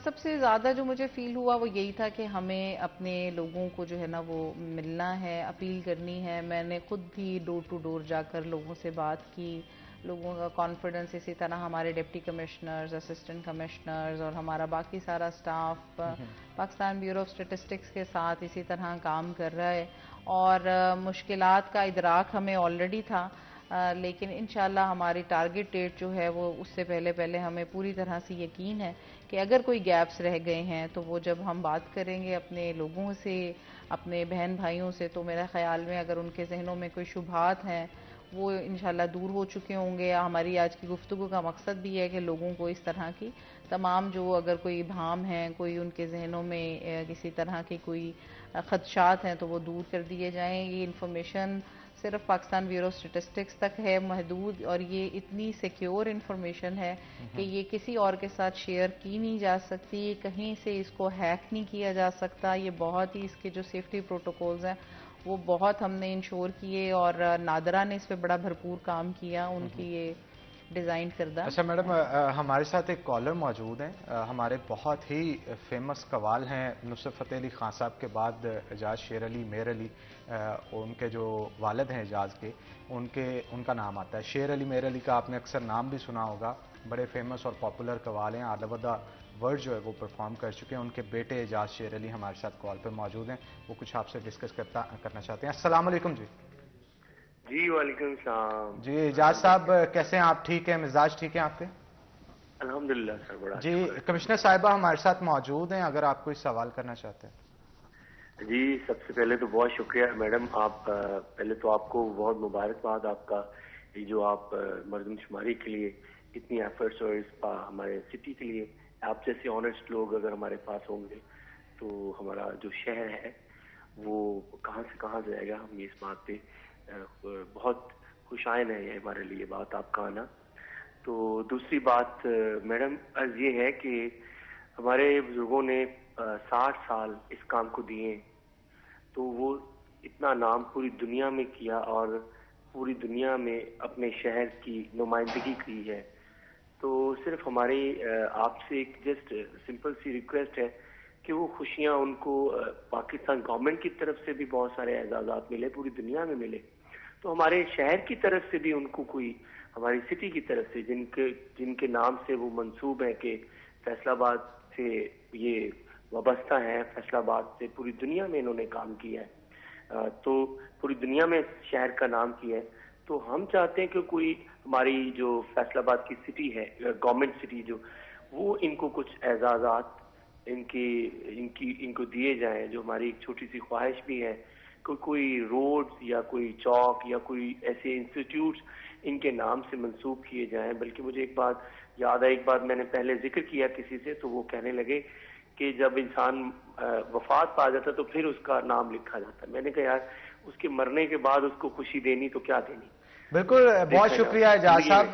سب سے زیادہ جو مجھے فیل ہوا وہ یہی تھا کہ ہمیں اپنے لوگوں کو جو ہے نا وہ ملنا ہے، اپیل کرنی ہے. میں نے خود بھی ڈور ٹو ڈور جا کر لوگوں سے بات کی، لوگوں کا کانفیڈنس، اسی طرح ہمارے ڈپٹی کمشنرز، اسسٹنٹ کمشنرز اور ہمارا باقی سارا staff Pakistan bureau of statistics کے ساتھ اسی طرح کام کر رہا ہے، اور مشکلات کا ادراک ہمیں آلریڈی تھا، لیکن انشاءاللہ ہماری ٹارگٹ ڈیٹ جو ہے وہ اس سے پہلے ہمیں پوری طرح سے یقین ہے کہ اگر کوئی گیپس رہ گئے ہیں تو وہ جب ہم بات کریں گے اپنے لوگوں سے، اپنے بہن بھائیوں سے، تو میرے خیال میں اگر ان کے ذہنوں میں کوئی شبہات ہیں وہ انشاءاللہ دور ہو چکے ہوں گے. ہماری آج کی گفتگو کا مقصد بھی ہے کہ لوگوں کو اس طرح کی تمام جو اگر کوئی ابہام ہیں، کوئی ان کے ذہنوں میں کسی طرح کی کوئی خدشات ہیں تو وہ دور کر دیے جائیں. یہ انفارمیشن صرف پاکستان بیورو اسٹیٹسٹکس تک ہے محدود، اور یہ اتنی سیکیور انفارمیشن ہے کہ یہ کسی اور کے ساتھ شیئر کی نہیں جا سکتی، کہیں سے اس کو ہیک نہیں کیا جا سکتا. یہ بہت ہی اس کے جو سیفٹی پروٹوکولز ہیں وہ بہت ہم نے انشور کیے، اور نادرہ نے اس پہ بڑا بھرپور کام کیا. ان کی یہ ڈیزائن کردہ. اچھا میڈم، ہمارے ساتھ ایک کالر موجود ہیں، ہمارے بہت ہی فیمس قوال ہیں نصرت فتح علی خان صاحب کے بعد اعجاز شیر علی میر علی، ان کے جو والد ہیں اعجاز کے، ان کا نام آتا ہے. شیر علی میر علی کا آپ نے اکثر نام بھی سنا ہوگا، بڑے فیمس اور پاپولر قوال ہیں، آل اوور دا ورلڈ جو ہے وہ پرفارم کر چکے ہیں. ان کے بیٹے اعجاز شیر علی ہمارے ساتھ کال پہ موجود ہیں، وہ کچھ آپ سے ڈسکس کرنا چاہتے ہیں. السلام علیکم جی. جی وعلیکم السلام. جی اعجاز صاحب کیسے ہیں آپ؟ ٹھیک ہیں؟ مزاج ٹھیک ہے آپ کے؟ الحمدللہ سر، بڑا جی کمشنر صاحبہ ہمارے ساتھ موجود ہیں، اگر آپ کوئی سوال کرنا چاہتے ہیں. جی سب سے پہلے تو بہت شکریہ میڈم، آپ پہلے تو آپ کو بہت مبارکباد، آپ کا یہ جو آپ مردم شماری کے لیے اتنی ایفرٹس اور اس ہمارے سٹی کے لیے آپ جیسے آنیسٹ لوگ اگر ہمارے پاس ہوں گے تو ہمارا جو شہر ہے وہ کہاں سے کہاں جائے گا. ہم اس بات پہ بہت خوش آئن ہے یہ ہمارے لیے بات آپ کا آنا. تو دوسری بات میڈم عرض یہ ہے کہ ہمارے بزرگوں نے 60 سال اس کام کو دیے، تو وہ اتنا نام پوری دنیا میں کیا اور پوری دنیا میں اپنے شہر کی نمائندگی کی ہے. تو صرف ہماری آپ سے ایک جسٹ سمپل سی ریکویسٹ ہے کہ وہ خوشیاں ان کو پاکستان گورنمنٹ کی طرف سے بھی بہت سارے اعزازات ملے، پوری دنیا میں ملے، تو ہمارے شہر کی طرف سے بھی ان کو کوئی، ہماری سٹی کی طرف سے جن کے نام سے وہ منسوب ہے کہ فیصل آباد سے یہ وابستہ ہیں، فیصل آباد سے پوری دنیا میں انہوں نے کام کیا ہے، تو پوری دنیا میں شہر کا نام کیا ہے. تو ہم چاہتے ہیں کہ کوئی ہماری جو فیصل آباد کی سٹی ہے، گورنمنٹ سٹی جو، وہ ان کو کچھ اعزازات ان کو دیے جائیں. جو ہماری ایک چھوٹی سی خواہش بھی ہے کہ کوئی روڈ یا کوئی چوک یا کوئی ایسے انسٹیٹیوٹس ان کے نام سے منسوب کیے جائیں. بلکہ مجھے ایک بات یاد ہے، ایک بار میں نے پہلے ذکر کیا کسی سے تو وہ کہنے لگے کہ جب انسان وفات پا جاتا تو پھر اس کا نام لکھا جاتا ہے. میں نے کہا یار اس کے مرنے کے بعد اس کو خوشی دینی تو کیا دینی. بالکل، بہت شکریہ اعجاز صاحب.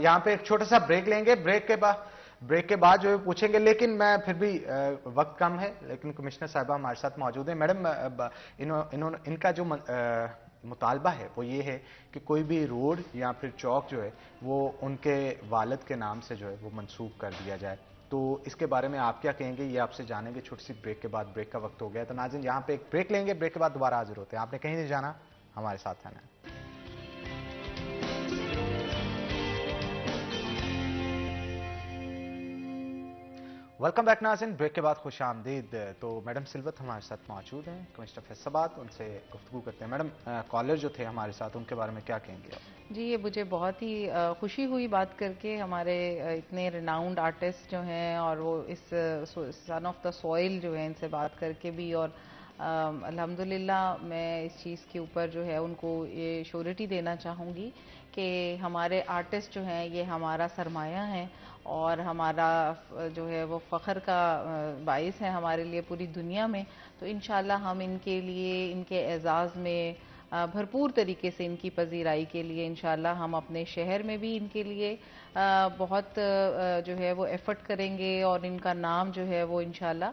یہاں پہ ایک چھوٹا سا بریک لیں گے، بریک کے بعد جو ہے پوچھیں گے، لیکن میں پھر بھی وقت کم ہے، لیکن کمشنر صاحبہ ہمارے ساتھ موجود ہیں. میڈم ان کا جو مطالبہ ہے وہ یہ ہے کہ کوئی بھی روڈ یا پھر چوک جو ہے وہ ان کے والد کے نام سے جو ہے وہ منسوب کر دیا جائے. تو اس کے بارے میں آپ کیا کہیں گے، یہ آپ سے جانیں گے چھوٹی سی بریک کے بعد. بریک کا وقت ہو گیا تو ناظرین یہاں پہ ایک بریک لیں گے، بریک کے بعد دوبارہ حاضر ہوتے ہیں. آپ نے کہیں نہیں جانا، ہمارے ساتھ آنا ہے. ویلکم بیک ناظرین، بریک کے بعد خوش آمدید. تو میڈم سلوت ہمارے ساتھ موجود ہیں، کمشنر فیصل آباد، ان سے گفتگو کرتے ہیں. میڈم کالر جو تھے ہمارے ساتھ، ان کے بارے میں کیا کہیں گے آپ؟ جی یہ مجھے بہت ہی خوشی ہوئی بات کر کے. ہمارے اتنے ریناؤنڈ آرٹسٹ جو ہیں اور وہ اس سن آف دا سوئل جو ہیں، ان سے بات کر کے بھی، اور الحمدللہ میں اس چیز کے اوپر جو ہے ان کو یہ شیورٹی دینا چاہوں گی کہ ہمارے آرٹسٹ جو ہیں یہ ہمارا سرمایہ ہیں اور ہمارا جو ہے وہ فخر کا باعث ہے ہمارے لیے پوری دنیا میں. تو انشاءاللہ ہم ان کے لیے، ان کے اعزاز میں بھرپور طریقے سے ان کی پذیرائی کے لیے انشاءاللہ ہم اپنے شہر میں بھی ان کے لیے بہت جو ہے وہ ایفرٹ کریں گے، اور ان کا نام جو ہے وہ انشاءاللہ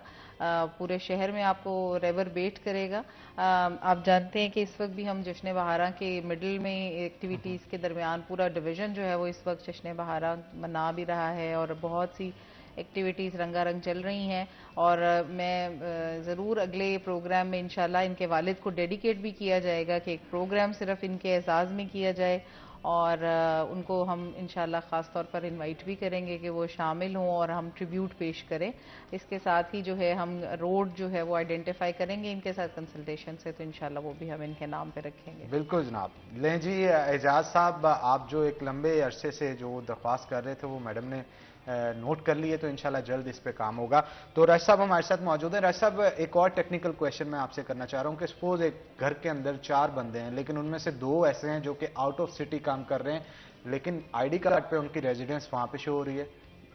پورے شہر میں آپ کو ریوربیٹ کرے گا. آپ جانتے ہیں کہ اس وقت بھی ہم جشن بہارا کے مڈل میں ایکٹیویٹیز کے درمیان پورا ڈویژن جو ہے وہ اس وقت جشن بہارا منا بھی رہا ہے، اور بہت سی ایکٹیویٹیز رنگا رنگ چل رہی ہیں. اور میں ضرور اگلے پروگرام میں انشاءاللہ ان کے والد کو ڈیڈیکیٹ بھی کیا جائے گا کہ ایک پروگرام صرف ان کے اعزاز میں کیا جائے، اور ان کو ہم انشاءاللہ خاص طور پر انوائٹ بھی کریں گے کہ وہ شامل ہوں اور ہم ٹریبیوٹ پیش کریں. اس کے ساتھ ہی جو ہے ہم روڈ جو ہے وہ آئیڈینٹیفائی کریں گے ان کے ساتھ کنسلٹیشن سے، تو انشاءاللہ وہ بھی ہم ان کے نام پہ رکھیں گے. بالکل جناب. لیں جی اعجاز صاحب، آپ جو ایک لمبے عرصے سے جو درخواست کر رہے تھے وہ میڈم نے نوٹ کر لیے، تو انشاءاللہ جلد اس پہ کام ہوگا. تو راج صاحب ہمارے ساتھ موجود ہیں. راج صاحب ایک اور ٹیکنیکل کویشچن میں آپ سے کرنا چاہ رہا ہوں کہ سپوز ایک گھر کے اندر 4 بندے ہیں، لیکن ان میں سے 2 ایسے ہیں جو کہ آؤٹ آف سٹی کام کر رہے ہیں، لیکن آئی ڈی کارڈ پہ ان کی ریزیڈنس وہاں پہ شو ہو رہی ہے،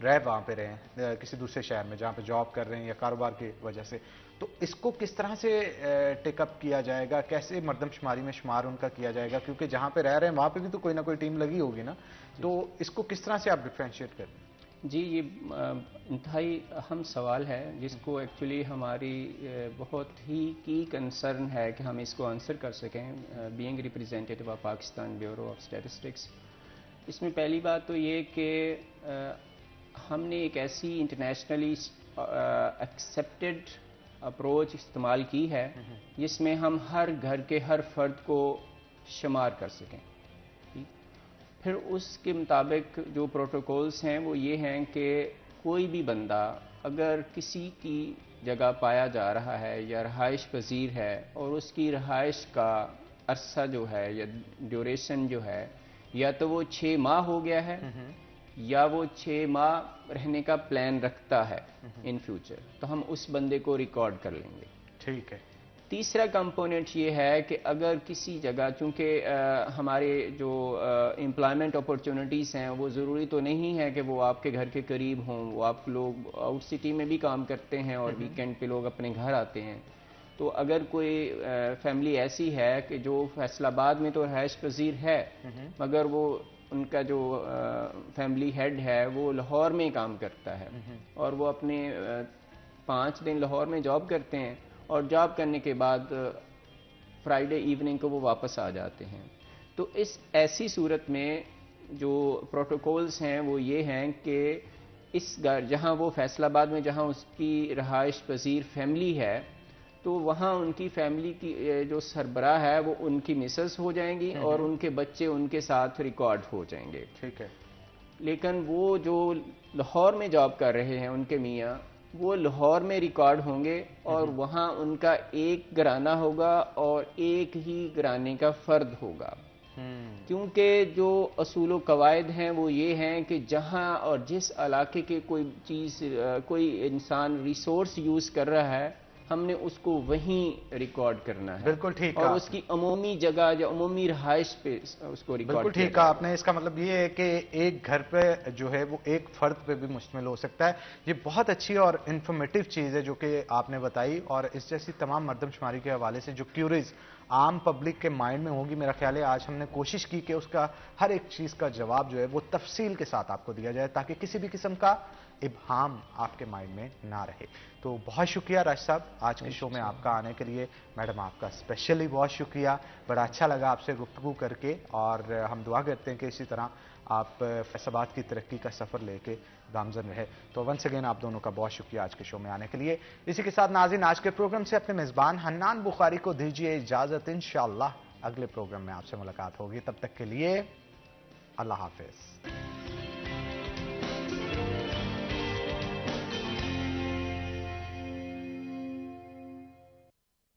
رہ وہاں پہ رہے ہیں کسی دوسرے شہر میں جہاں پہ جاب کر رہے ہیں یا کاروبار کی وجہ سے. تو اس کو کس طرح سے ٹیک اپ کیا جائے گا، کیسے مردم شماری میں شمار ان کا کیا جائے گا، کیونکہ جہاں پہ رہ رہے ہیں وہاں پہ بھی تو کوئی نہ کوئی ٹیم لگی ہوگی نا. تو اس کو کس طرح سے آپ ڈفرینشیٹ کریں؟ جی یہ انتہائی اہم سوال ہے جس کو ایکچولی ہماری بہت ہی کی کنسرن ہے کہ ہم اس کو آنسر کر سکیں being representative of Pakistan bureau of statistics. اس میں پہلی بات تو یہ کہ ہم نے ایک ایسی انٹرنیشنلی ایکسیپٹڈ اپروچ استعمال کی ہے جس میں ہم ہر گھر کے ہر فرد کو شمار کر سکیں. پھر اس کے مطابق جو پروٹوکولز ہیں وہ یہ ہیں کہ کوئی بھی بندہ اگر کسی کی جگہ پایا جا رہا ہے یا رہائش پذیر ہے اور اس کی رہائش کا عرصہ جو ہے یا ڈیوریشن جو ہے یا تو وہ 6 ماہ ہو گیا ہے یا وہ 6 ماہ رہنے کا پلان رکھتا ہے ان فیوچر، تو ہم اس بندے کو ریکارڈ کر لیں گے. ٹھیک ہے. تیسرا کمپوننٹ یہ ہے کہ اگر کسی جگہ، چونکہ ہمارے جو امپلائمنٹ اپرچونٹیز ہیں وہ ضروری تو نہیں ہے کہ وہ آپ کے گھر کے قریب ہوں، وہ آپ لوگ آؤٹ سٹی میں بھی کام کرتے ہیں اور ویکینڈ پہ لوگ اپنے گھر آتے ہیں. تو اگر کوئی فیملی ایسی ہے کہ جو فیصل آباد میں تو رہائش پذیر ہے مگر وہ ان کا جو فیملی ہیڈ ہے وہ لاہور میں کام کرتا ہے اور وہ اپنے 5 دن لاہور میں جاب کرتے ہیں اور جاب کرنے کے بعد فرائیڈے ایوننگ کو وہ واپس آ جاتے ہیں، تو اس ایسی صورت میں جو پروٹوکولز ہیں وہ یہ ہیں کہ اس گھر جہاں وہ فیصل آباد میں جہاں اس کی رہائش پذیر فیملی ہے تو وہاں ان کی فیملی کی جو سربراہ ہے وہ ان کی مسز ہو جائیں گی اور ان کے بچے ان کے ساتھ ریکارڈ ہو جائیں گے. ٹھیک ہے. لیکن وہ جو لاہور میں جاب کر رہے ہیں ان کے میاں وہ لاہور میں ریکارڈ ہوں گے اور وہاں ان کا ایک گھرانہ ہوگا اور ایک ہی گھرانے کا فرد ہوگا، کیونکہ جو اصول و قواعد ہیں وہ یہ ہیں کہ جہاں اور جس علاقے کے کوئی انسان ریسورس یوز کر رہا ہے ہم نے اس کو وہیں ریکارڈ کرنا ہے. بالکل ٹھیک. اور اس کی عمومی جگہ یا عمومی رہائش پہ اس کو ریکارڈ. بالکل ٹھیک کہا آپ نے. اس کا مطلب یہ ہے کہ ایک گھر پہ جو ہے وہ ایک فرد پہ بھی مشتمل ہو سکتا ہے. یہ بہت اچھی اور انفارمیٹیو چیز ہے جو کہ آپ نے بتائی، اور اس جیسی تمام مردم شماری کے حوالے سے جو کیوریز عام پبلک کے مائنڈ میں ہوگی، میرا خیال ہے آج ہم نے کوشش کی کہ اس کا ہر ایک چیز کا جواب جو ہے وہ تفصیل کے ساتھ آپ کو دیا جائے تاکہ کسی بھی قسم کا ابہام آپ کے مائنڈ میں نہ رہے. تو بہت شکریہ راشد صاحب آج کے شو میں آپ کا آنے کے لیے. میڈم آپ کا اسپیشلی بہت شکریہ، بڑا اچھا لگا آپ سے گفتگو کر کے، اور ہم دعا کرتے ہیں کہ اسی طرح آپ فیصل آباد کی ترقی کا سفر لے کے گامزن رہے. تو ونس اگین آپ دونوں کا بہت شکریہ آج کے شو میں آنے کے لیے. اسی کے ساتھ ناظرین آج کے پروگرام سے اپنے میزبان حنان بخاری کو دیجیے اجازت. انشاءاللہ اگلے پروگرام میں آپ سے ملاقات ہوگی. تب تک کے لیے اللہ حافظ.